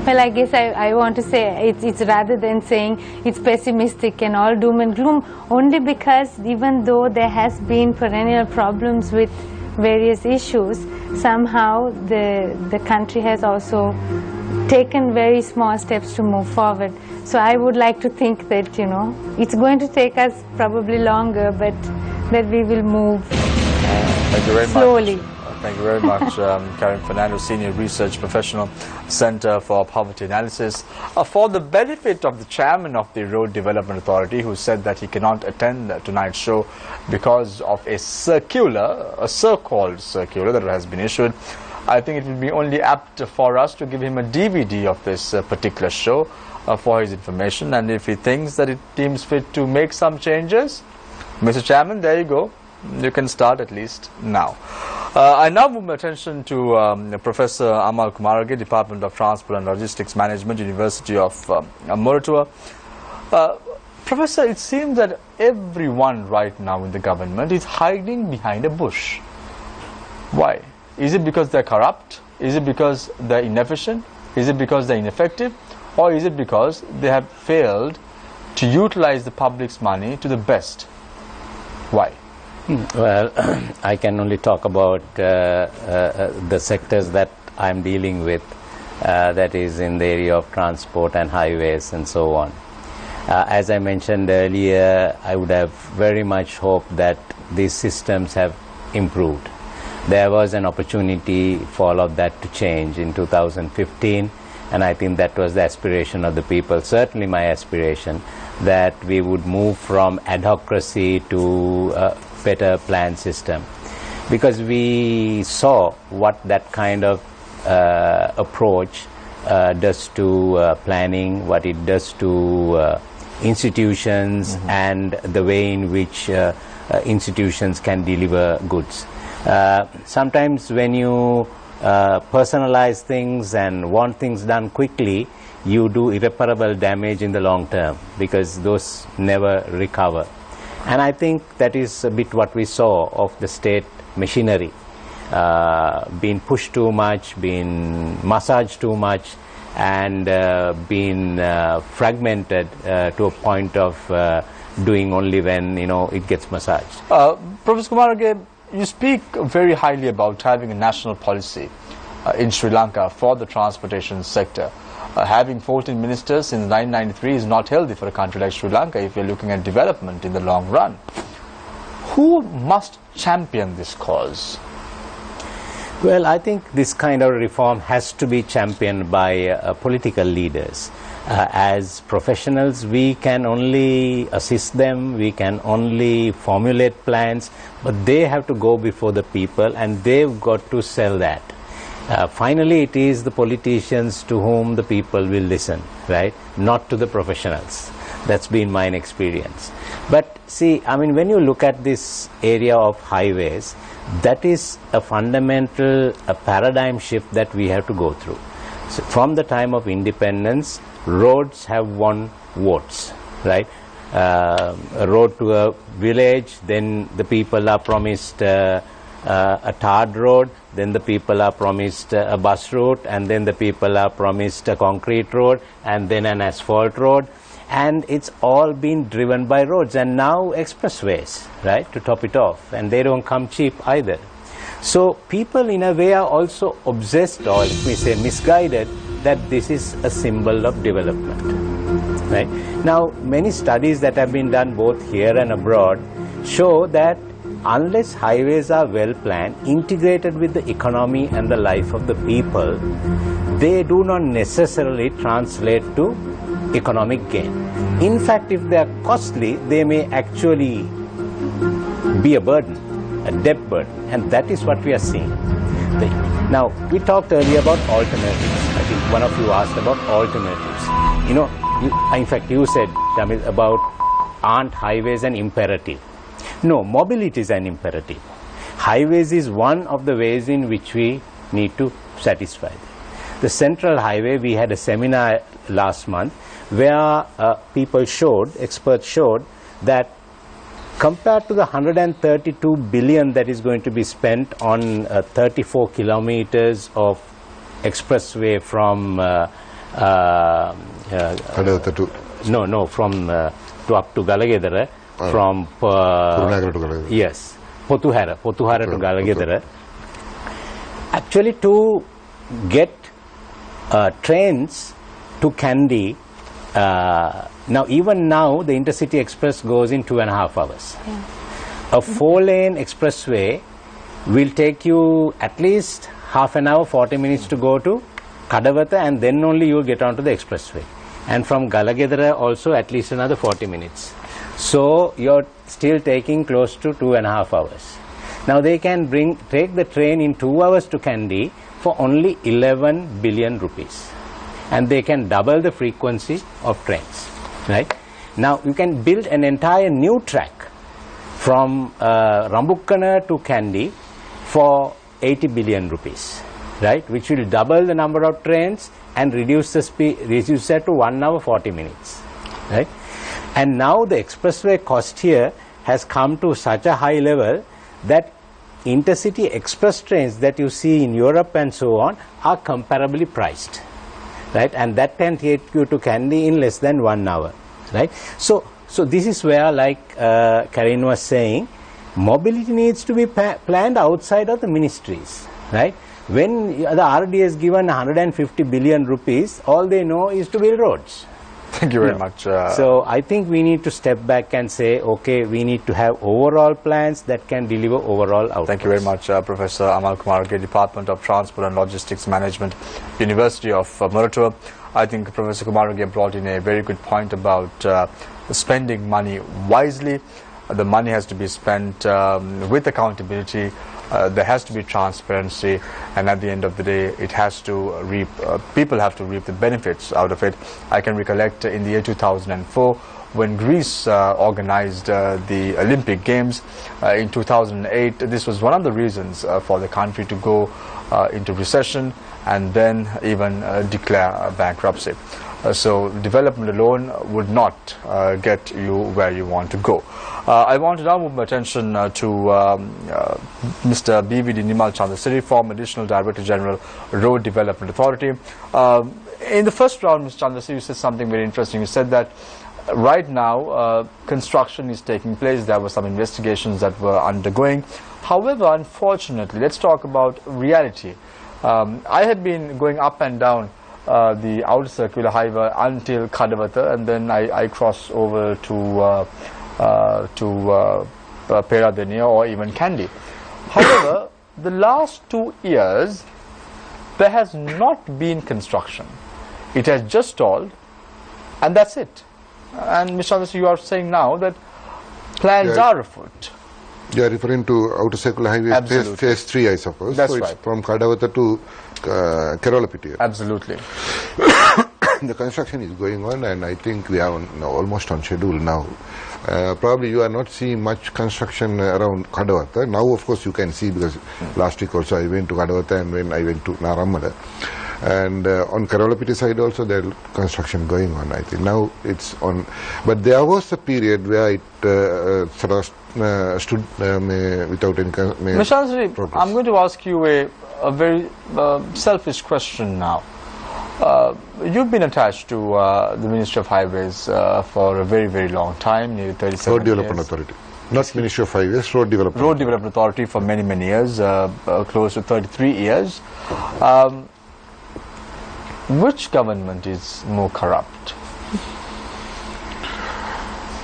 Well, I guess I want to say it's rather than saying it's pessimistic and all doom and gloom, only because even though there has been perennial problems with various issues, somehow the country has also taken very small steps to move forward. So I would like to think that, you know, it's going to take us probably longer, but that we will move slowly.
Thank you very much, Karen Fernando, Senior Research Professional, Center for Poverty Analysis. For the benefit of the chairman of the Road Development Authority, who said that he cannot attend tonight's show because of a circular, a so-called circular that has been issued, I think it would be only apt for us to give him a DVD of this particular show for his information. And if he thinks that it deems fit to make some changes, Mr. Chairman, there you go. You can start at least now. I now move my attention to Professor Amal Kumarage, Department of Transport and Logistics Management, University of Moratuwa. Professor, it seems that everyone right now in the government is hiding behind a bush. Why? Is it because they're corrupt? Is it because they're inefficient? Is it because they're ineffective? Or is it because they have failed to utilize the public's money to the best? Why?
Well, I can only talk about the sectors that I'm dealing with, that is in the area of transport and highways and so on. As I mentioned earlier, I would have very much hoped that these systems have improved. There was an opportunity for all of that to change in 2015, and I think that was the aspiration of the people, certainly my aspiration, that we would move from adhocracy to better plan system, because we saw what that kind of approach does to planning, what it does to institutions, and the way in which institutions can deliver goods. Sometimes when you personalize things and want things done quickly, you do irreparable damage in the long term, because those never recover. And I think that is a bit what we saw of the state machinery, being pushed too much, being massaged too much, and being fragmented to a point of doing only when it gets massaged.
Professor Kumarage, you speak very highly about having a national policy in Sri Lanka for the transportation sector. Having 14 ministers since 1993 is not healthy for a country like Sri Lanka if you're looking at development in the long run. Who must champion this cause?
Well, I think this kind of reform has to be championed by political leaders. As professionals, we can only assist them, we can only formulate plans, but they have to go before the people and they've got to sell that. Finally, it is the politicians to whom the people will listen, right? Not to the professionals. That's been my experience. But see, I mean, when you look at this area of highways, that is a fundamental paradigm shift that we have to go through. So from the time of independence, roads have won votes, right? A road to a village, then the people are promised a tarred road, then the people are promised a bus route, and then the people are promised a concrete road, and then an asphalt road. And it's all been driven by roads, and now expressways, right, to top it off, and they don't come cheap either. So people in a way are also obsessed, or let me say misguided, that this is a symbol of development, right? Now many studies that have been done both here and abroad show that unless highways are well planned, integrated with the economy and the life of the people, they do not necessarily translate to economic gain. In fact, if they are costly, they may actually be a burden, a debt burden, and that is what we are seeing. Now, we talked earlier about alternatives. I think one of you asked about alternatives. In fact, you said, Jamil, about aren't highways an imperative? No, mobility is an imperative. Highways is one of the ways in which we need to satisfy them. The Central Highway, we had a seminar last month where experts showed that compared to the 132 billion that is going to be spent on 34 kilometers of expressway from to up to Galagedara, from yes, Potuhara to Galagedara. Actually, to get trains to Kandy, even now the intercity express goes in 2.5 hours. Yeah. A 4-lane expressway will take you at least half an hour, 40 minutes to go to Kadawatha, and then only you will get onto the expressway. And from Galagedara also at least another 40 minutes. So you're still taking close to 2.5 hours. Now they can take the train in 2 hours to Kandy for only 11 billion rupees. And they can double the frequency of trains, right? Now you can build an entire new track from Rambukkana to Kandy for 80 billion rupees, right? Which will double the number of trains and reduce the speed, reduce that to 1 hour 40 minutes, right? And now the expressway cost here has come to such a high level that intercity express trains that you see in Europe and so on are comparably priced, right? And that can take you to Kandy in less than 1 hour, right? So this is where, like Karin was saying, mobility needs to be planned outside of the ministries, right? When the RD is given 150 billion rupees, all they know is to build roads.
Thank you very much.
So I think we need to step back and say, okay, we need to have overall plans that can deliver overall outcomes.
Thank you very much, Professor Amal Kumarage, Department of Transport and Logistics Management, University of Moratuwa. I think Professor Kumarage brought in a very good point about spending money wisely. The money has to be spent with accountability. There has to be transparency, and at the end of the day, it has to reap. People have to reap the benefits out of it. I can recollect in the year 2004, when Greece organized the Olympic Games in 2008. This was one of the reasons for the country to go into recession and then even declare bankruptcy. So development alone would not get you where you want to go. I want to now move my attention to Mr. BVD Nimal Chandrasiri, former Additional Director General, Road Development Authority. In the first round, Mr. Chandrasiri, you said something very interesting. You said that right now construction is taking place. There were some investigations that were undergoing. However, unfortunately, let's talk about reality. I had been going up and down the outer circular highway until Kadawatha, and then I cross over to Peradeniya or even Kandy. However, the last 2 years there has not been construction. It has just stalled, and that's it. And Mr. Chandrasiri, you are saying now that plans are afoot.
You are referring to outer circular highway phase 3, I suppose.
That's
so
right.
It's from Kadawatha to Keralapitiya.
Absolutely.
The construction is going on, and I think we are almost on schedule now. Probably you are not seeing much construction around Kadawatha. Now, of course, you can see, because last week also I went to Kadawatha and when I went to Naramada. And on Keralapitiya side also there is construction going on, I think. Now it's on. But there was a period where it sort of stood without any
Mr. Chandrasiri, I'm going to ask you a very selfish question now. You've been attached to the Ministry of Highways for a very, very long time, nearly 37
Road Development Authority. Not Ministry of Highways, Road Development.
Road Development Authority for many, many years, close to 33 years. Which government is more corrupt?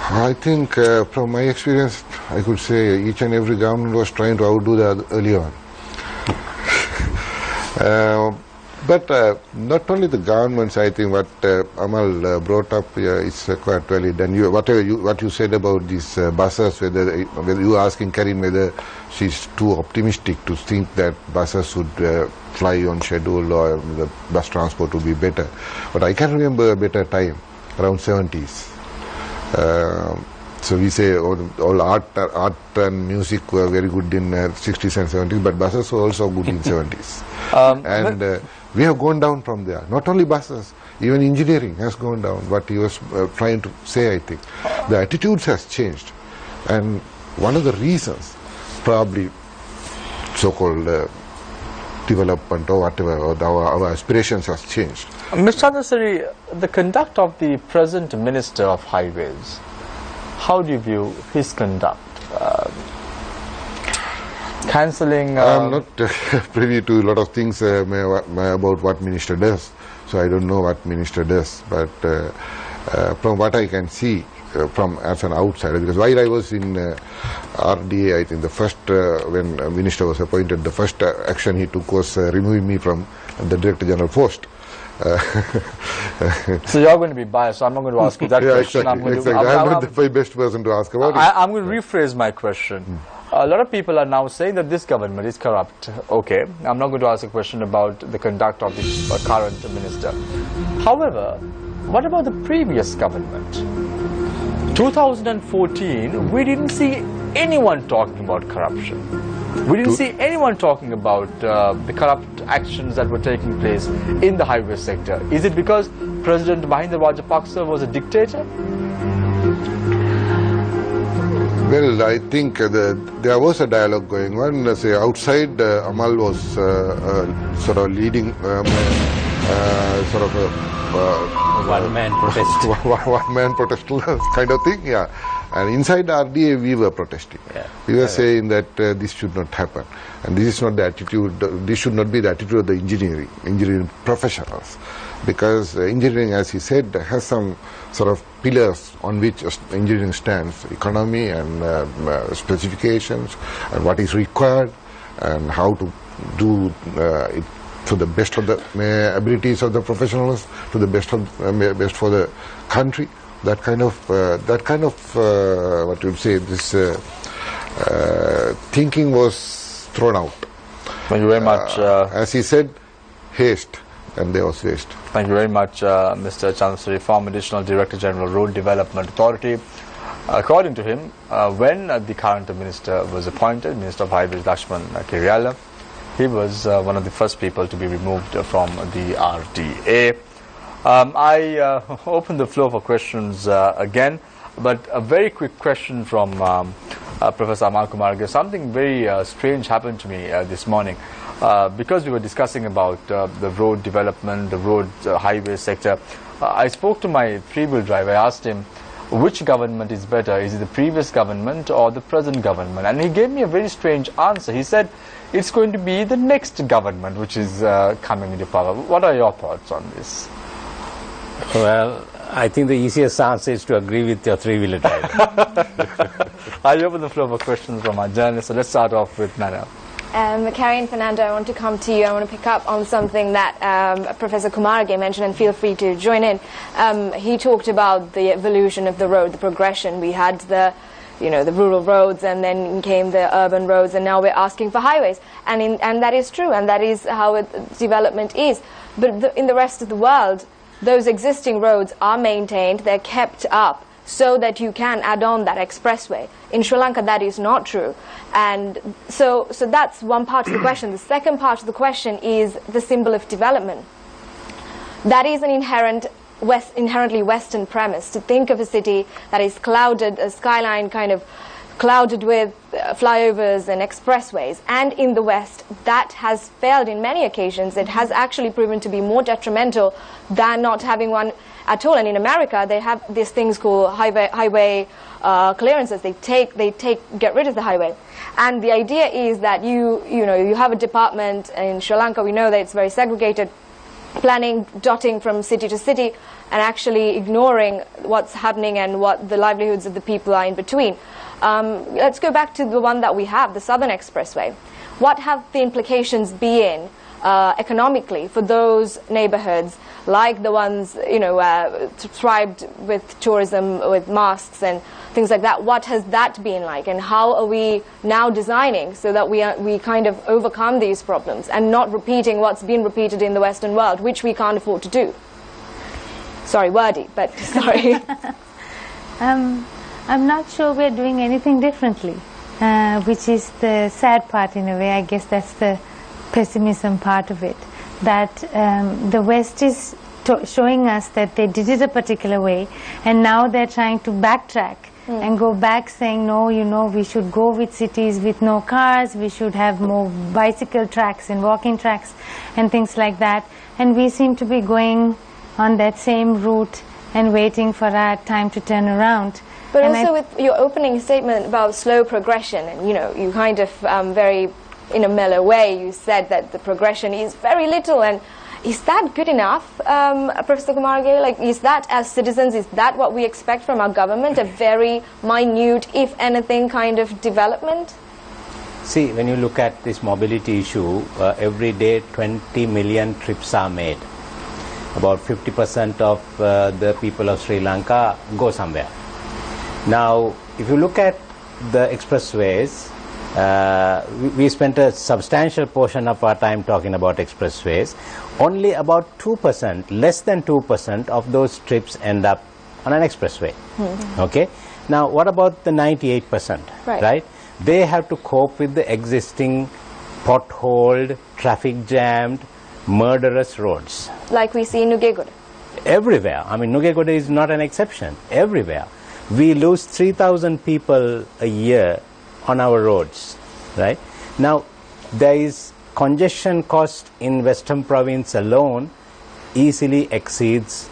I think from my experience, I could say each and every government was trying to outdo the earlier one. But not only the governments, I think what Amal brought up is quite valid. And what you said about these buses, whether you were asking Karim whether she's too optimistic to think that buses would fly on schedule or the bus transport would be better. But I can remember a better time, around 70s. So we say all art and music were very good in 60s and 70s, but buses were also good in 70s. We have gone down from there. Not only buses, even engineering has gone down. What he was trying to say, I think. The attitudes has changed. And one of the reasons, probably so-called development or whatever, or our aspirations has changed.
Mr. Chandrasiri, the conduct of the present Minister of Highways, how do you view his conduct? Cancelling...
I'm not privy to a lot of things about what minister does, so I don't know what minister does, but from what I can see from as an outsider, because while I was in RDA, I think the first, when a minister was appointed, the first action he took was removing me from the Director General post.
So you're going to be biased, so I'm not going to ask you that question.
Exactly. I'm not the best person to ask about it.
I'm going to rephrase my question. A lot of people are now saying that this government is corrupt. Okay, I'm not going to ask a question about the conduct of the current minister. However, what about the previous government? 2014, we didn't see anyone talking about corruption. We didn't see anyone talking about the corrupt actions that were taking place in the highway sector. Is it because President Mahinda Rajapaksa was a dictator?
Well, I think there was a dialogue going on. Say outside, Amal was sort of leading sort of a
one-man protest.
One-man protest kind of thing, yeah. And inside RDA, we were protesting.
Yeah.
We were saying that this should not happen. And this is not the attitude, this should not be the attitude of the engineering professionals. Because engineering, as he said, has some sort of pillars on which engineering stands: economy and specifications, and what is required, and how to do it to the best of the abilities of the professionals, to the best for the country. That kind of what you would say, this thinking was thrown out.
Thank you very much.
As he said, haste and there was waste.
Thank you very much, Mr. Chandrasuri, former Additional Director General, Road Development Authority. According to him, when the current minister was appointed, Minister of Highways Lakshman Kiriala, he was one of the first people to be removed from the RDA. I open the floor for questions again, but a very quick question from Professor Amal Kumar. Something very strange happened to me this morning. Because we were discussing about the road development, the road highway sector, I spoke to my three-wheel driver. I asked him, which government is better? Is it the previous government or the present government? And he gave me a very strange answer. He said, it's going to be the next government which is coming into power. What are your thoughts on this?
Well, I think the easiest answer is to agree with your three-wheeler driver.
I open the floor for questions from our journalists. So let's start off with Nana.
Carrie and Fernando, I want to come to you. I want to pick up on something that Professor Kumarage mentioned, and feel free to join in. He talked about the evolution of the road, the progression. We had the rural roads, and then came the urban roads, and now we're asking for highways. And that is true, and that is how development is. But in the rest of the world, those existing roads are maintained, they're kept up, so that you can add on that expressway. In Sri Lanka, that is not true. And so that's one part of the question. The second part of the question is the symbol of development. That is an inherently Western premise, to think of a city that is clouded, a skyline kind of clouded with flyovers and expressways. And in the West, that has failed in many occasions. It has actually proven to be more detrimental than not having one at all. And in America, they have these things called highway clearances. They get rid of the highway. And the idea is that you have a department in Sri Lanka. We know that it's very segregated, planning, dotting from city to city, and actually ignoring what's happening and what the livelihoods of the people are in between. Let's go back to the one that we have, the Southern Expressway. What have the implications been economically for those neighborhoods, like the ones thrived with tourism, with mosques and things like that? What has that been like, and how are we now designing so that we kind of overcome these problems and not repeating what's been repeated in the Western world, which we can't afford to do? Sorry, wordy, but sorry.
I'm not sure we're doing anything differently, which is the sad part in a way. I guess that's the pessimism part of it, that the West is showing us that they did it a particular way, and now they're trying to backtrack and go back, saying, no, we should go with cities with no cars, we should have more bicycle tracks and walking tracks and things like that. And we seem to be going on that same route and waiting for our time to turn around.
But and also with your opening statement about slow progression, and you kind of very in a mellow way, you said that the progression is very little. And is that good enough, Professor Kumarage? Like, is that, as citizens, is that what we expect from our government, a very minute, if anything, kind of development?
See, when you look at this mobility issue, every day 20 million trips are made. About 50% of the people of Sri Lanka go somewhere. Now, if you look at the expressways, we spent a substantial portion of our time talking about expressways. Only about 2%, less than 2% of those trips end up on an expressway. Okay? Now, what about the 98%? Right? They have to cope with the existing potholed, traffic jammed, murderous roads.
Like we see in Nugegoda.
Everywhere. I mean, Nugegoda is not an exception. Everywhere. We lose 3,000 people a year on our roads, right? Now, there is congestion cost in Western Province alone easily exceeds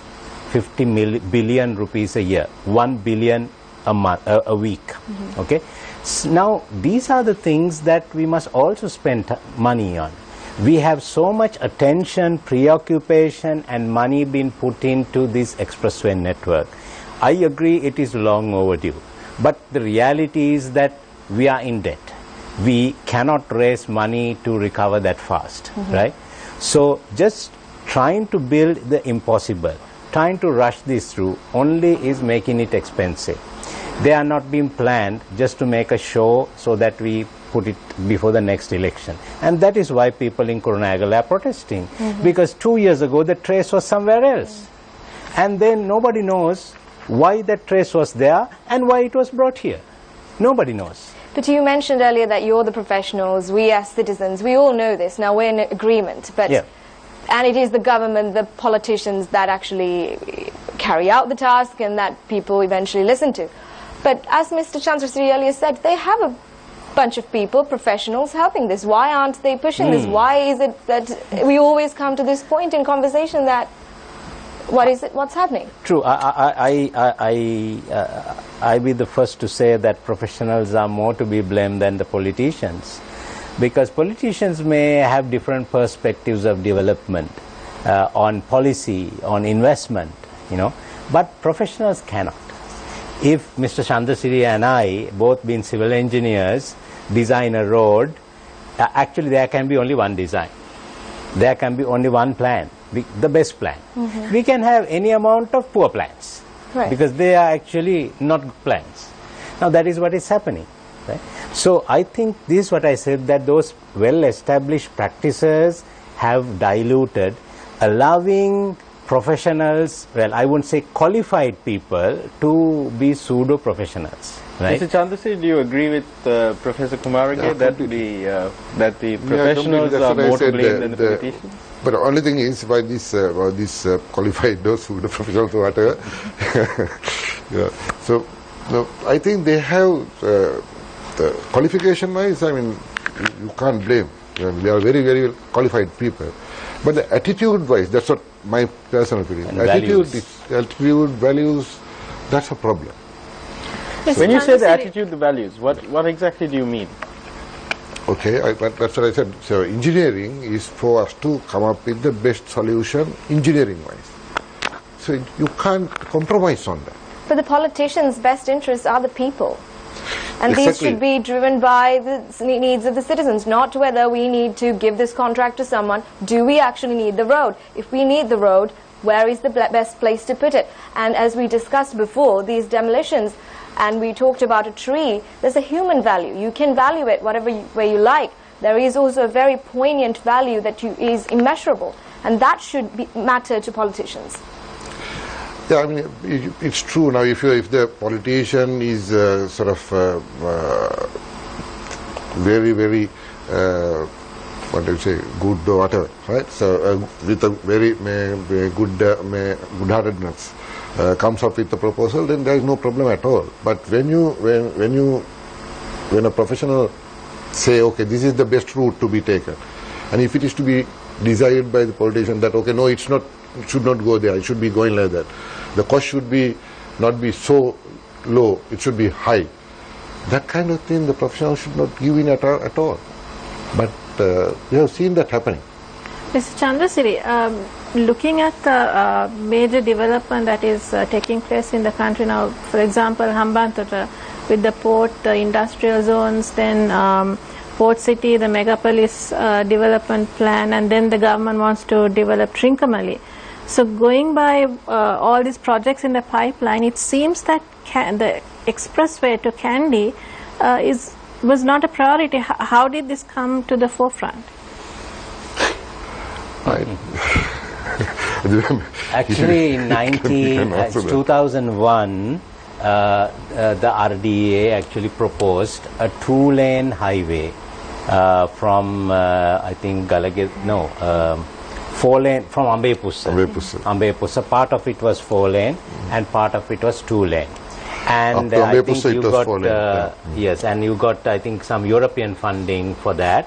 50 billion rupees a year, 1 billion a week, okay? So now, these are the things that we must also spend money on. We have so much attention, preoccupation and money being put into this expressway network. I agree it is long overdue, but the reality is that we are in debt. We cannot raise money to recover that fast, right? So just trying to build the impossible, trying to rush this through only is making it expensive. They are not being planned just to make a show so that we put it before the next election. And that is why people in Kurunagala are protesting. Because 2 years ago the trace was somewhere else. And then nobody knows why that trace was there and why it was brought here. Nobody knows.
But you mentioned earlier that you're the professionals, we as citizens, we all know this. Now we're in agreement. But
Yeah.
and it is the government, the politicians that actually carry out the task and that people eventually listen to. But as Mr. Chandrasiri earlier said, they have a bunch of people, professionals, helping this. Why aren't they pushing this? Why is it that we always come to this point in conversation that what's happening?
True. I be the first to say that professionals are more to be blamed than the politicians. Because politicians may have different perspectives of development on policy, on investment, but professionals cannot. If Mr. Chandrasiri and I, both being civil engineers, design a road, actually there can be only one design. There can be only one plan, the best plan. We can have any amount of poor plans,
Right.
because they are actually not good plans. Now that is what is happening. Right? So I think this is what I said, that those well-established practices have diluted, allowing professionals, well, I wouldn't say qualified people, to be pseudo-professionals. Right?
Mr. Chandrasiri, do you agree with Professor Kumarage that the professionals are more to blame than the politicians?
But the only thing is about this qualified, those who the professionals or whatever. Yeah. So no, I think they have the qualification-wise. I mean, you can't blame. They are very, very qualified people. But the attitude-wise, that's what my personal feeling.
And
Attitude,
values.
values, that's a problem.
When you say the attitude, the values, what exactly do you mean?
Okay, that's what I said. So engineering is for us to come up with the best solution engineering-wise. So you can't compromise on that.
But the politicians' best interests are the people. And these
Exactly.
should be driven by the needs of the citizens, not whether we need to give this contract to someone. Do we actually need the road? If we need the road, where is the best place to put it? And as we discussed before, these demolitions, and we talked about a tree, there's a human value. You can value it whatever way you like. There is also a very poignant value that is immeasurable, and that should matter to politicians.
Yeah, I mean, it's true. Now, if the politician is sort of very, very, what do you say, good or whatever, right? So, with a very good-heartedness, comes up with a proposal, then there is no problem at all. But when a professional say, okay, this is the best route to be taken, and if it is to be desired by the politician that, okay, no, it's not, it should not go there, it should be going like that. The cost should not be so low, it should be high. That kind of thing the professional should not give in at all. But we have seen that happening.
Mr. Chandrasiri, looking at the major development that is taking place in the country now, for example, Hambantota with the port, the industrial zones, then Port City, the megapolis development plan, and then the government wants to develop Trincomalee. So going by all these projects in the pipeline, it seems that the expressway to Kandy was not a priority. How did this come to the forefront?
Actually, in 2001, the RDA actually proposed a 2-lane highway from, I think, 4-lane from Ambepussa. Ambepussa. Part of it was 4-lane and part of it was 2-lane. And I think you got, yes, and you got, I think, some European funding for that.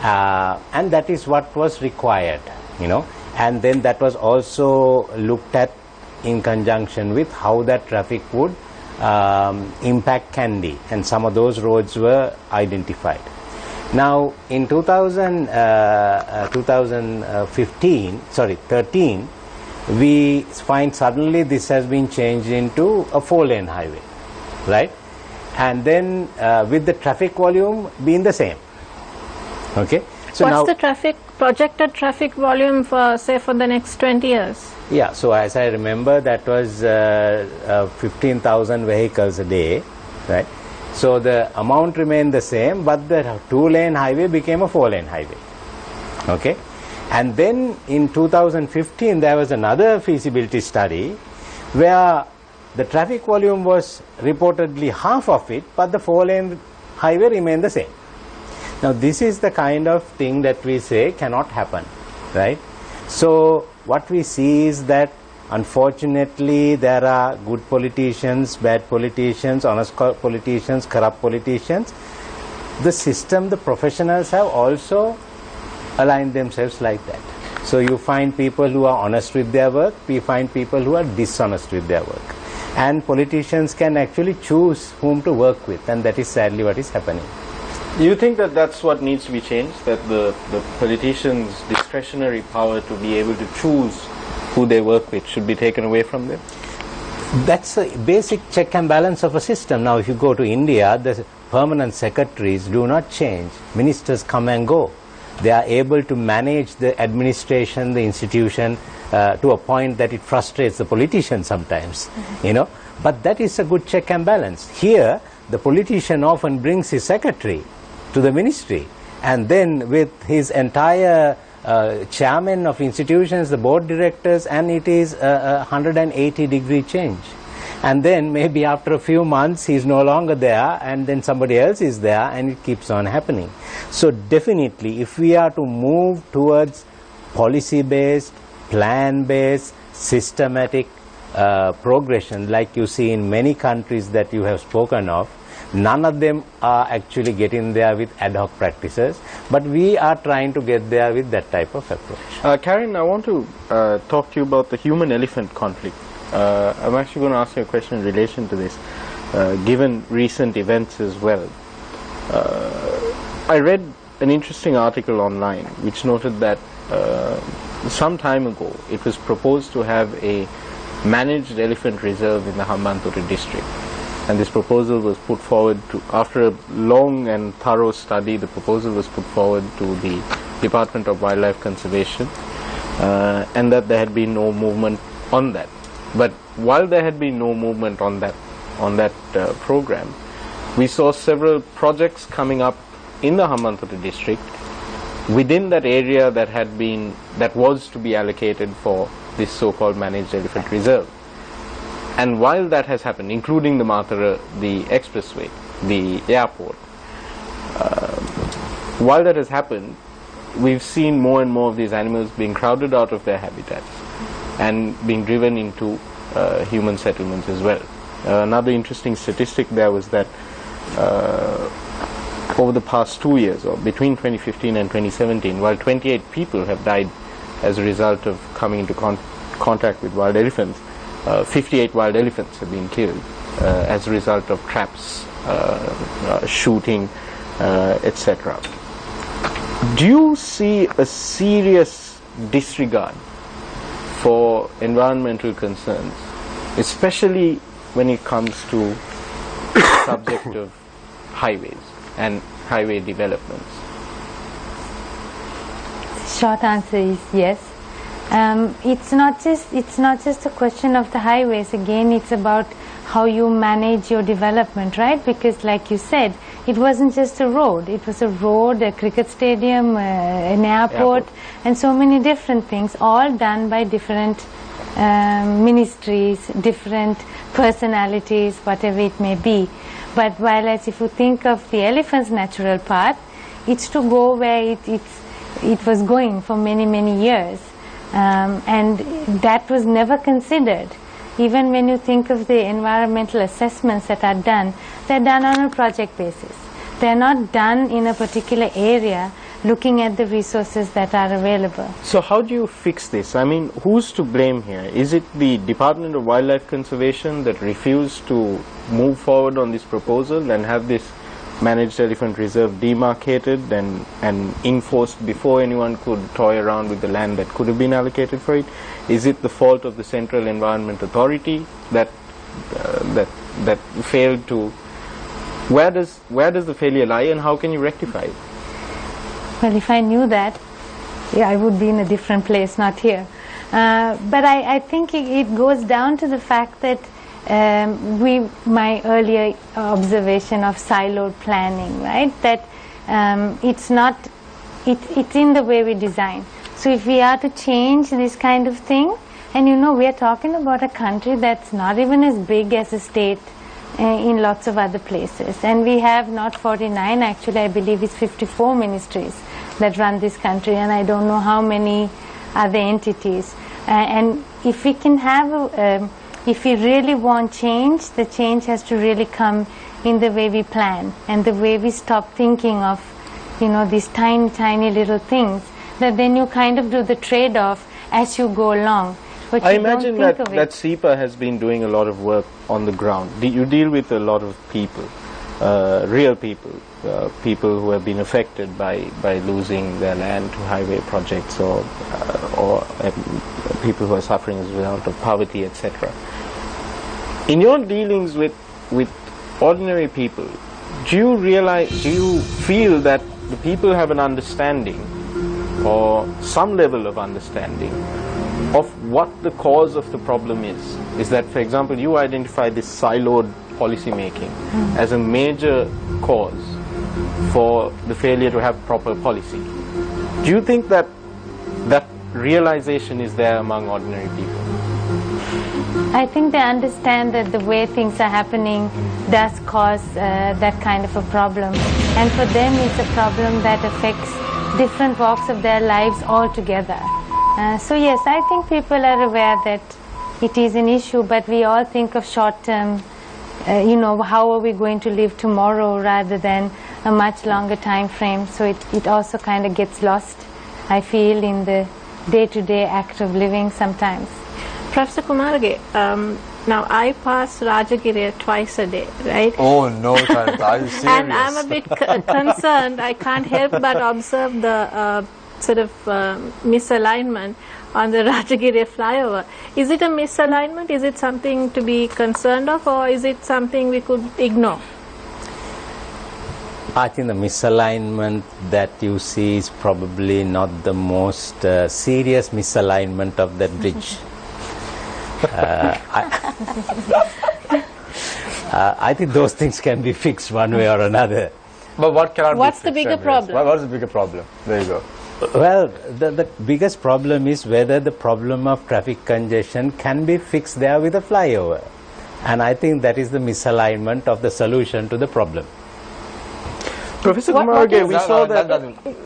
And that is what was required, and then that was also looked at in conjunction with how that traffic would impact Kandy, and some of those roads were identified. Now in 2013, we find suddenly this has been changed into a 4-lane highway, right? And then with the traffic volume being the same. Okay. So
what's the projected traffic volume for, say, for the next 20 years?
Yeah, so as I remember, that was 15,000 vehicles a day, right? So the amount remained the same, but the 2-lane highway became a 4-lane highway. Okay? And then in 2015 there was another feasibility study where the traffic volume was reportedly half of it, but the 4-lane highway remained the same. Now this is the kind of thing that we say cannot happen, right? So what we see is that unfortunately there are good politicians, bad politicians, honest politicians, corrupt politicians. The system, the professionals have also aligned themselves like that. So you find people who are honest with their work, we find people who are dishonest with their work. And politicians can actually choose whom to work with, and that is sadly what is happening.
Do you think that that's what needs to be changed, that the politicians' discretionary power to be able to choose who they work with should be taken away from them?
That's a basic check and balance of a system. Now if you go to India, the permanent secretaries do not change. Ministers come and go. They are able to manage the administration, the institution to a point that it frustrates the politician sometimes, you know. But that is a good check and balance. Here, the politician often brings his secretary to the ministry, and then with his entire chairman of institutions, the board directors, and it is a 180-degree change. And then maybe after a few months he is no longer there, and then somebody else is there, and it keeps on happening. So definitely if we are to move towards policy-based, plan-based, systematic progression like you see in many countries that you have spoken of, none of them are actually getting there with ad hoc practices, but we are trying to get there with that type of approach.
Karen, I want to talk to you about the human-elephant conflict. I'm actually going to ask you a question in relation to this, given recent events as well. I read an interesting article online which noted that some time ago it was proposed to have a managed elephant reserve in the Hambantota district. And this proposal was put forward to, after a long and thorough study, the proposal was put forward to the Department of Wildlife Conservation, and that there had been no movement on that. But while there had been no movement on that program, we saw several projects coming up in the Hambantota district within that area that was to be allocated for this so-called managed elephant reserve. And while that has happened, including the Matara, the expressway, the airport, while that has happened, we've seen more and more of these animals being crowded out of their habitats and being driven into human settlements as well. Another interesting statistic there was that over the past 2 years, or between 2015 and 2017, while 28 people have died as a result of coming into contact with wild elephants, 58 wild elephants have been killed as a result of traps, shooting, etc. Do you see a serious disregard for environmental concerns, especially when it comes to the subject of highways and highway developments?
Short answer is yes. It's not just a question of the highways. Again, it's about how you manage your development, right? Because like you said, it wasn't just a road. It was a road, a cricket stadium, an airport, and so many different things, all done by different ministries, different personalities, whatever it may be. But whereas if you think of the elephant's natural path, it's to go where it was going for many, many years. And that was never considered. Even when you think of the environmental assessments that are done, they're done on a project basis. They're not done in a particular area looking at the resources that are available.
So how do you fix this? I mean, who's to blame here? Is it the Department of Wildlife Conservation that refused to move forward on this proposal and have this managed elephant reserve demarcated and enforced before anyone could toy around with the land that could have been allocated for it? Is it the fault of the Central Environment Authority that failed to? Where does the failure lie, and how can you rectify it?
Well, if I knew that, yeah, I would be in a different place, not here. But I think it goes down to the fact that my earlier observation of siloed planning, right? That it's in the way we design. So if we are to change this kind of thing, and we are talking about a country that's not even as big as a state in lots of other places, and we have not 49, actually I believe it's 54 ministries that run this country, and I don't know how many other entities. And if we can have if we really want change, the change has to really come in the way we plan and the way we stop thinking of these tiny little things, that then you kind of do the trade-off as you go along. But
I
you don't
imagine
think
that,
of it.
that SEPA has been doing a lot of work on the ground. You deal with a lot of people, real people, people who have been affected by losing their land to highway projects, or people who are suffering as a result of poverty, etc. In your dealings with ordinary people, do you feel that the people have an understanding, or some level of understanding, of what the cause of the problem is? Is that, for example, you identify this siloed policy making as a major cause for the failure to have proper policy. Do you think that that realization is there among ordinary people?
I think they understand that the way things are happening does cause that kind of a problem, and for them it's a problem that affects different walks of their lives altogether. So yes, I think people are aware that it is an issue, but we all think of short-term, how are we going to live tomorrow rather than a much longer time frame. So it also kind of gets lost, I feel, in the day-to-day act of living sometimes.
Professor Kumarage, now I pass Rajagiriya twice a day, right?
Oh no, Charita, are you serious?
And I'm a bit concerned. I can't help but observe the sort of misalignment on the Rajagiriya flyover. Is it a misalignment? Is it something to be concerned of, or is it something we could ignore?
I think the misalignment that you see is probably not the most serious misalignment of that bridge. I think those things can be fixed one way or another.
But what cannot
What's
be
the
fixed,
bigger
anyways?
problem?
What is the bigger problem? There you go.
Well, the biggest problem is whether the problem of traffic congestion can be fixed there with a flyover. And I think that is the misalignment of the solution to the problem.
Professor Kumarage, we saw that...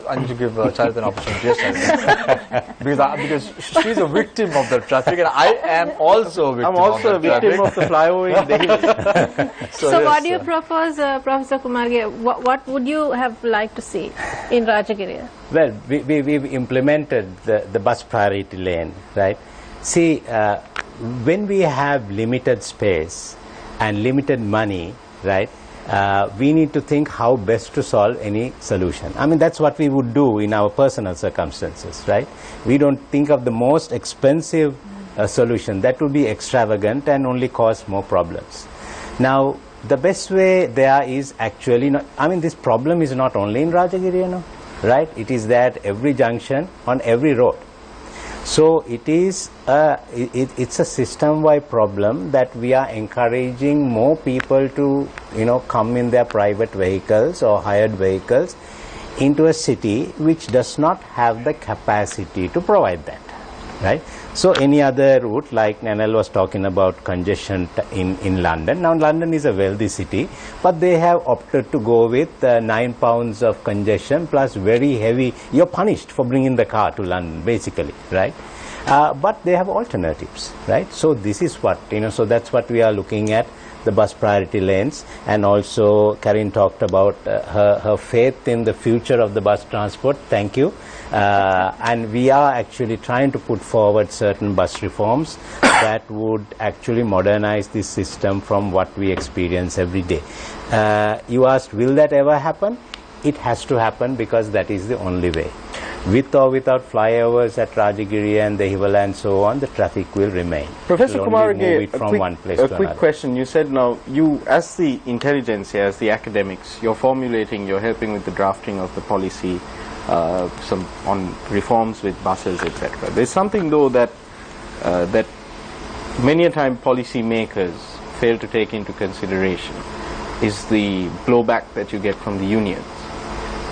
I need to give Charita an opportunity. Yes, because she's a victim of the traffic, and I am also a victim.
I'm also a victim of the flyover in Delhi.
So what do you propose, Professor Kumarage? What would you have liked to see in Rajagiriya?
Well, we've implemented the bus priority lane, right? See, when we have limited space and limited money, right, we need to think how best to solve any solution. I mean, that's what we would do in our personal circumstances, right? We don't think of the most expensive solution. That would be extravagant and only cause more problems. Now, the best way there is actually not, I mean, this problem is not only in Rajagiriya, right? It is there at every junction on every road. So it is it's a system-wide problem that we are encouraging more people to come in their private vehicles or hired vehicles into a city which does not have the capacity to provide that, right? So any other route, like Nanel was talking about congestion in London. Now London is a wealthy city, but they have opted to go with 9 pounds of congestion plus very heavy. You're punished for bringing the car to London, basically, right? But they have alternatives, right? So this is what, so that's what we are looking at, the bus priority lanes. And also Karin talked about her faith in the future of the bus transport. Thank you. And we are actually trying to put forward certain bus reforms that would actually modernize this system from what we experience every day. You asked, will that ever happen? It has to happen, because that is the only way. With or without flyovers at Rajagiriya and the Himalaya and so on, the traffic will remain.
Professor Kumarage, a quick
another.
question. You said now, you as the intelligentsia, as the academics, you're helping with the drafting of the policy, some on reforms with buses, etc. There's something though that that many a time policy makers fail to take into consideration is the blowback that you get from the unions.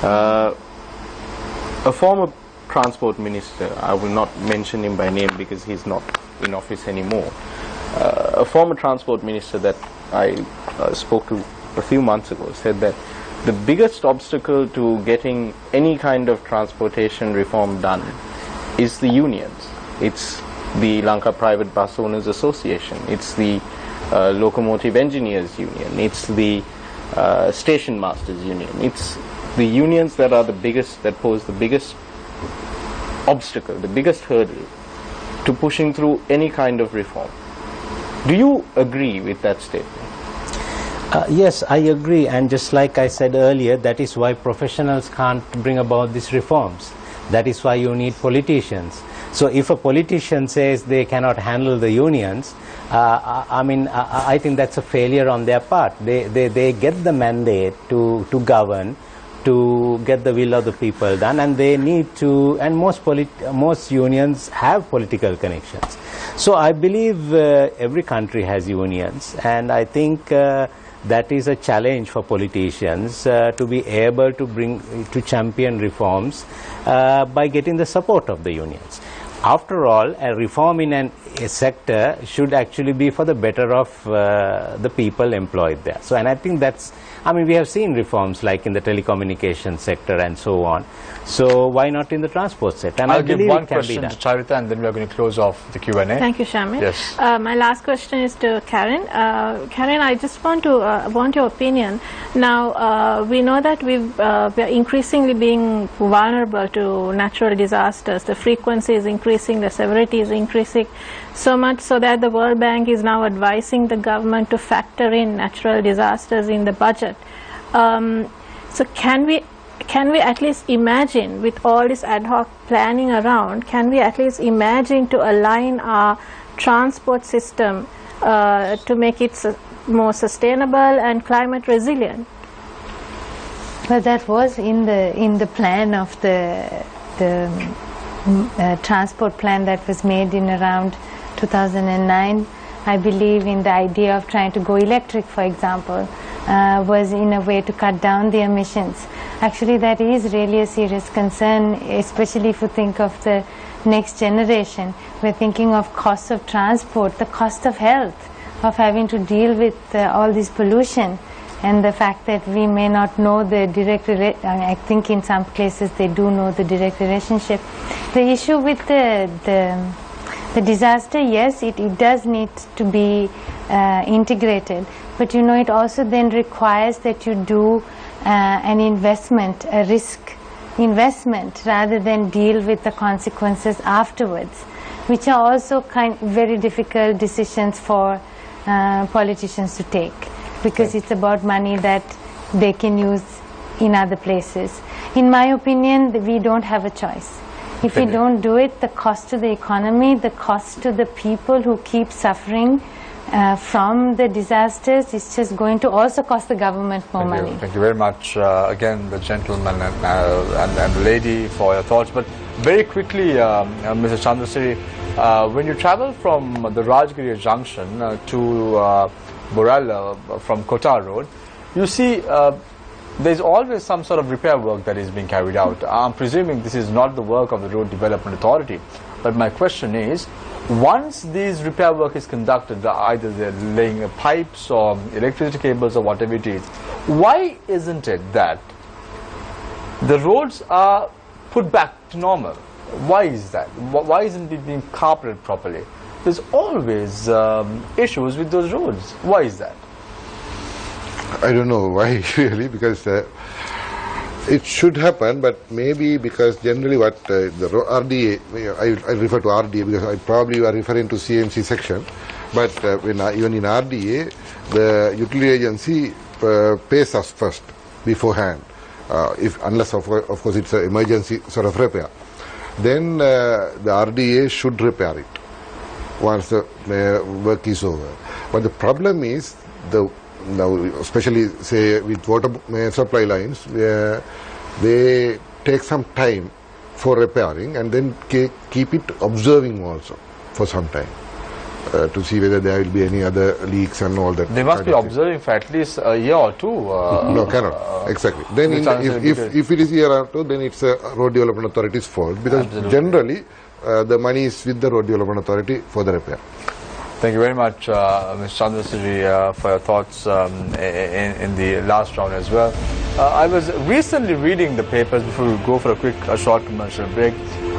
A former transport minister, I will not mention him by name because he's not in office anymore, a former transport minister that I spoke to a few months ago said that the biggest obstacle to getting any kind of transportation reform done is the unions. It's the Lanka Private Bus Owners Association, it's the Locomotive Engineers Union, it's the Station Masters Union. It's the unions that are the biggest, that pose the biggest obstacle, the biggest hurdle to pushing through any kind of reform. Do you agree with that statement?
Yes, I agree, and just like I said earlier, that is why professionals can't bring about these reforms. That is why you need politicians. So if a politician says they cannot handle the unions, I think that's a failure on their part. They get the mandate to govern, to get the will of the people done, and they need to, and most unions have political connections. So I believe every country has unions, and I think that is a challenge for politicians to be able to champion reforms by getting the support of the unions. After all, a reform in a sector should actually be for the better of the people employed there. So, and I think that's, we have seen reforms like in the telecommunications sector and so on. So why not in the transport sector? And
I'll give one question to Charita, and then we are going to close off the Q&A.
Thank you, Shamil.
Yes.
My last question is to Karen. Karen, I just want your opinion. Now, we know that we are increasingly being vulnerable to natural disasters. The frequency is increasing, the severity is increasing, so much so that the World Bank is now advising the government to factor in natural disasters in the budget. So can we at least imagine, with all this ad hoc planning around, can we at least imagine to align our transport system to make it more sustainable and climate resilient?
Well, that was in the plan of the transport plan that was made in around 2009. I believe in the idea of trying to go electric, for example, was in a way to cut down the emissions. Actually, that is really a serious concern, especially if you think of the next generation. We're thinking of costs of transport, the cost of health, of having to deal with all this pollution, and the fact that we may not know the direct I think in some places they do know the direct relationship. The issue with the disaster, yes, it does need to be integrated, but it also then requires that you do an investment, a risk investment, rather than deal with the consequences afterwards, which are also very difficult decisions for politicians to take, because it's about money that they can use in other places. In my opinion, we don't have a choice. If we don't do it, the cost to the economy, the cost to the people who keep suffering from the disasters, is just going to also cost the government more money.
Thank you very much, again, the gentleman and the lady, for your thoughts. But very quickly, Mr. Chandrasiri, when you travel from the Rajgiri junction to Borella from Kota Road, you see there's always some sort of repair work that is being carried out. I'm presuming this is not the work of the Road Development Authority. But my question is, once this repair work is conducted, either they're laying pipes or electricity cables or whatever it is, why isn't it that the roads are put back to normal? Why is that? Why isn't it being carpeted properly? There's always issues with those roads. Why is that?
I don't know why really, because it should happen, but maybe because generally what the RDA, I refer to RDA because I probably are referring to CMC section, but even in RDA, the utility agency pays us first beforehand, unless of course it's an emergency sort of repair. Then the RDA should repair it once the work is over. But the problem is, now especially say with water supply lines, they take some time for repairing and then keep it observing also for some time. to see whether there will be any other leaks and all that.
They must be
kind of thing.
observing for at least a year or two.
No, cannot. Exactly. Then if it is year or two, then it's a Road Development Authority's fault, because generally the money is with the Road Development Authority for the repair.
Thank you very much, Ms. Chandrasiri, for your thoughts in the last round as well. I was recently reading the papers before we go for a short commercial break.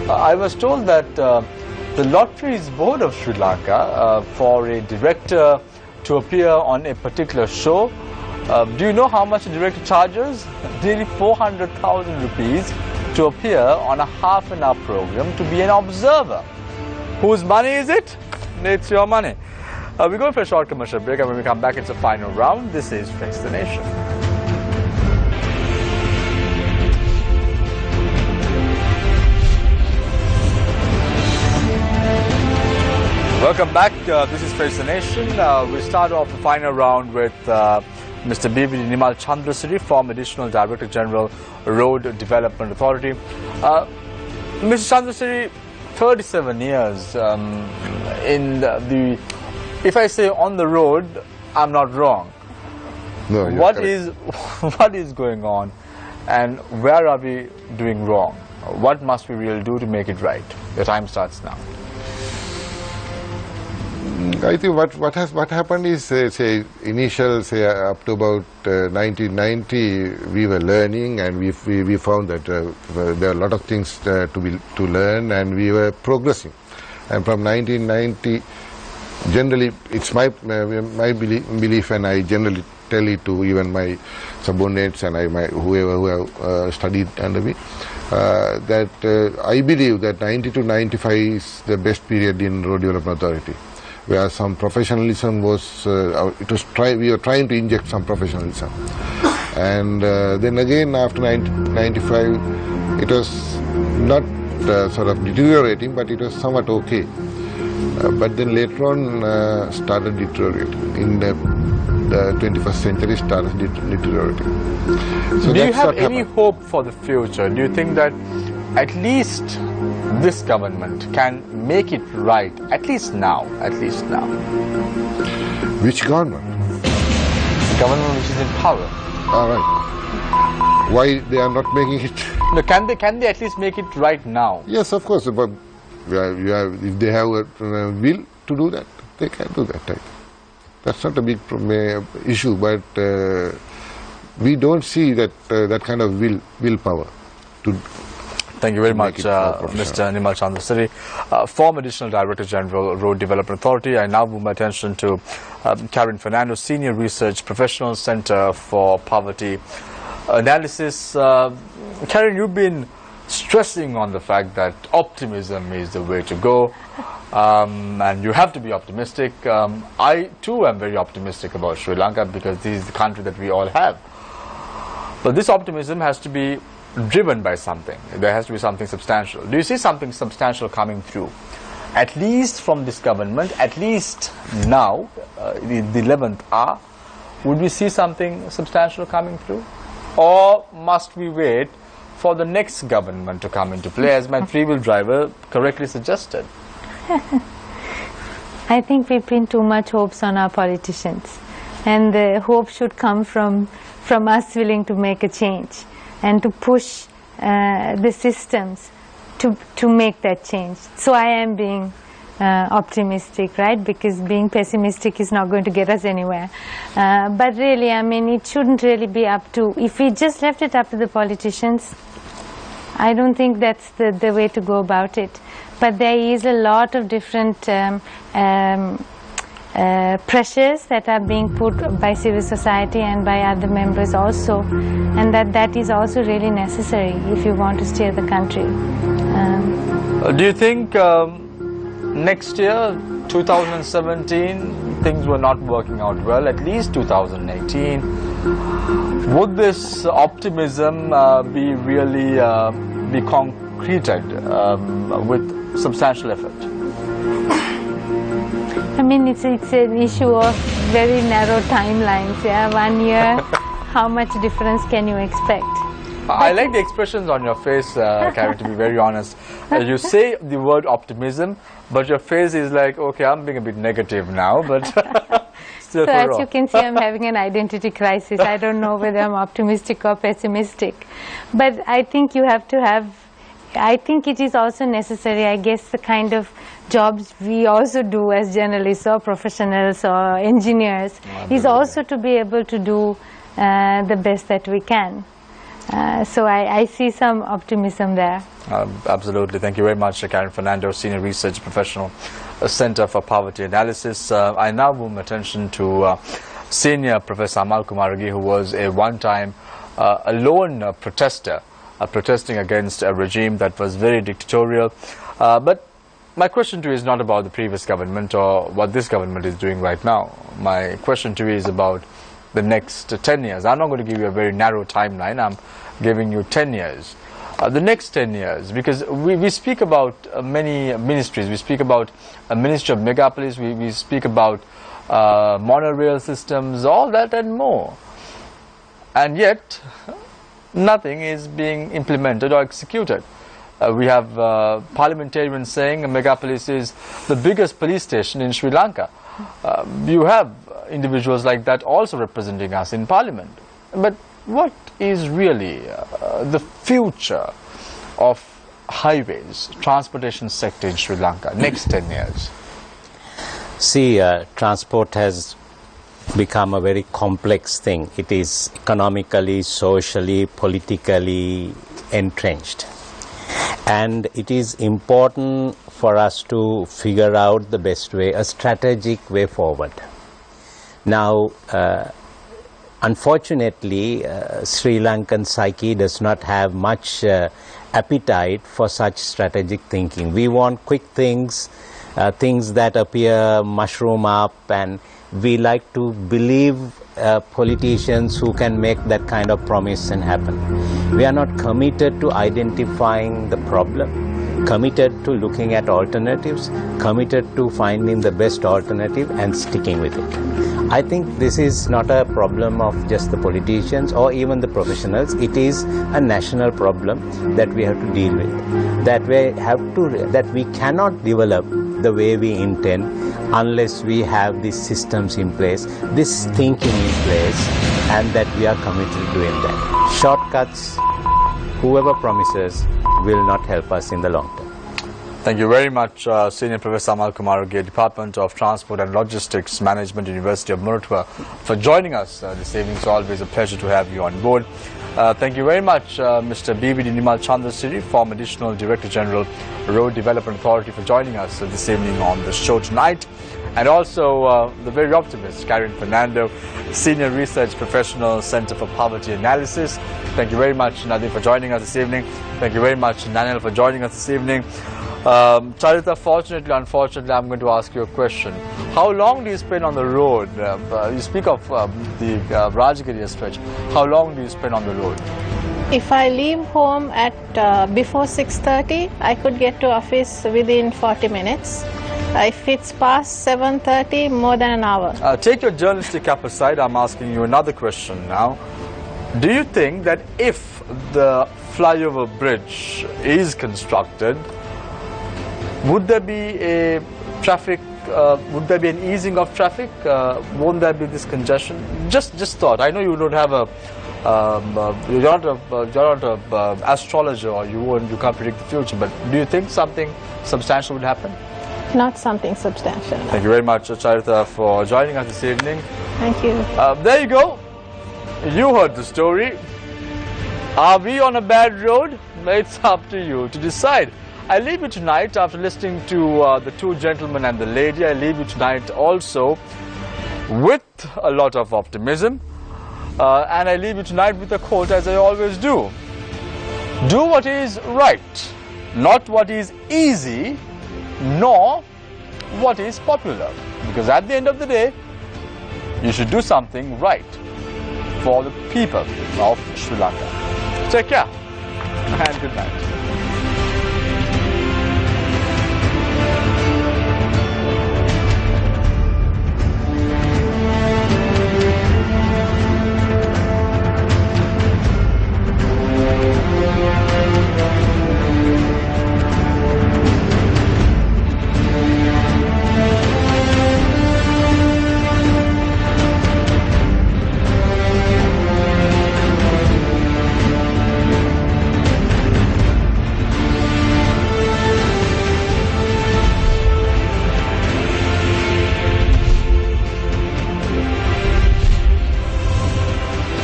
I was told that the Lotteries Board of Sri Lanka, for a director to appear on a particular show, do you know how much the director charges? Nearly 400,000 rupees to appear on a half-an-hour program to be an observer. Whose money is it? It's your money. We're going for a short commercial break, and when we come back, it's the final round. This is Face the Nation. Welcome back. This is Face the Nation. We start off the final round with Mr. B.V. Nimal Chandrasiri, former Additional Director General, Road Development Authority. Mr. Chandrasiri, 37 years in the, if I say on the road, I'm not wrong.
No, you're
What
correct.
is what is going on, and where are we doing wrong? What must we really do to make it right? Your time starts now.
I think what happened is, say initial, up to about 1990, we were learning, and we found that there are a lot of things to learn, and we were progressing. And from 1990, generally, it's my belief, and I generally tell it to even my subordinates and whoever who have studied under me, that I believe that 90 to 95 is the best period in Road Development Authority, where some professionalism was, we were trying to inject some professionalism. And then again, after 1995, it was not sort of deteriorating, but it was somewhat okay. But then later on, started deteriorating. In the 21st century, started deteriorating. So
Do you
that's
have
what
any
happened.
hope for the future? Do you think that at least this government can make it right, at least now?
Which government?
The government which is in power.
All right. Why they are not making it?
No, can they at least make it right now?
Yes, of course. But if they have a will to do that, they can do that. Right? That's not a big issue. But we don't see that that kind of willpower to.
Thank you very much,
Make it more
Mr. Nimal Chandrasiri, former Additional Director General, Road Development Authority. I now move my attention to Karen Fernando, Senior Research Professional, Center for Poverty Analysis. Karen, you've been stressing on the fact that optimism is the way to go, and you have to be optimistic. I too am very optimistic about Sri Lanka, because this is the country that we all have. But this optimism has to be driven by something. There has to be something substantial. Do you see something substantial coming through? At least from this government, at least now, the 11th hour, would we see something substantial coming through? Or must we wait for the next government to come into play, as my three-wheel driver correctly suggested?
I think we pin too much hopes on our politicians, and the hope should come from us willing to make a change and to push the systems to make that change. So I am being optimistic, right? Because being pessimistic is not going to get us anywhere. But really, I mean, it shouldn't really be up to, if we just left it up to the politicians, I don't think that's the way to go about it. But there is a lot of different pressures that are being put by civil society and by other members also, and that is also really necessary if you want to steer the country.
Do you think next year, 2017, things were not working out well, at least 2018, would this optimism be really be concreted with substantial effort?
I mean, it's an issue of very narrow timelines. Yeah, 1 year, how much difference can you expect?
I like the expressions on your face, Karen, to be very honest. You say the word optimism, but your face is like, okay, I'm being a bit negative now, but still
So as you can see, I'm having an identity crisis. I don't know whether I'm optimistic or pessimistic. But I think you have to have, I think it is also necessary, I guess, the kind of jobs we also do as journalists or professionals or engineers is also to be able to do the best that we can. So I see some optimism there.
Absolutely. Thank you very much, Karen Fernando, Senior Research Professional, Center for Poverty Analysis. I now move my attention to Senior Professor Amal Kumaragi, who was a one-time a lone protester, protesting against a regime that was very dictatorial. But my question to you is not about the previous government or what this government is doing right now. My question to you is about the next 10 years. I'm not going to give you a very narrow timeline. I'm giving you 10 years. The next 10 years, because we speak about many ministries. We speak about a Ministry of Megapolis. We speak about monorail systems, all that and more. And yet, nothing is being implemented or executed. We have parliamentarians saying Megapolis is the biggest police station in Sri Lanka. You have individuals like that also representing us in Parliament. But what is really the future of highways, transportation sector in Sri Lanka next 10 years?
See, transport has become a very complex thing. It is economically, socially, politically entrenched. And it is important for us to figure out the best way, a strategic way forward. Now, unfortunately, Sri Lankan psyche does not have much appetite for such strategic thinking. We want quick things, things that appear mushroom up, and we like to believe politicians who can make that kind of promise and happen. We are not committed to identifying the problem, committed to looking at alternatives, committed to finding the best alternative and sticking with it. I think this is not a problem of just the politicians or even the professionals. It is a national problem that we have to deal with. That we cannot develop the way we intend unless we have these systems in place, this thinking in place, and that we are committed to doing that. Shortcuts, whoever promises, will not help us in the long term.
Thank you very much, Senior Professor Amal Kumaragi, Department of Transport and Logistics Management, University of Murtua, for joining us this evening. It's always a pleasure to have you on board. Thank you very much, Mr. BVD Nimal Chandrasiri, former Additional Director General, Road Development Authority, for joining us this evening on the show tonight. And also the very optimist, Karen Fernando, Senior Research Professional, Center for Poverty Analysis. Thank you very much, Nadim, for joining us this evening. Thank you very much, Nanel, for joining us this evening. Charita, fortunately, unfortunately, I'm going to ask you a question. How long do you spend on the road? You speak of the Rajagiriya stretch. How long do you spend on the road?
If I leave home at before 6:30, I could get to office within 40 minutes. If it's past 7:30, more than an hour.
Take your journalistic cap aside. I'm asking you another question now. Do you think that if the flyover bridge is constructed, would there be a traffic? Would there be an easing of traffic? Won't there be this congestion? Just thought. I know you don't have a, you're not a astrologer, or you can't predict the future. But do you think something substantial would happen?
Not something substantial.
Thank you very much, Charita, for joining us this evening.
Thank you.
There you go. You heard the story. Are we on a bad road? It's up to you to decide. I leave you tonight, after listening to the two gentlemen and the lady, I leave you tonight also with a lot of optimism. And I leave you tonight with a quote, as I always do. Do what is right, not what is easy, nor what is popular. Because at the end of the day, you should do something right for the people of Sri Lanka. Take care and good night.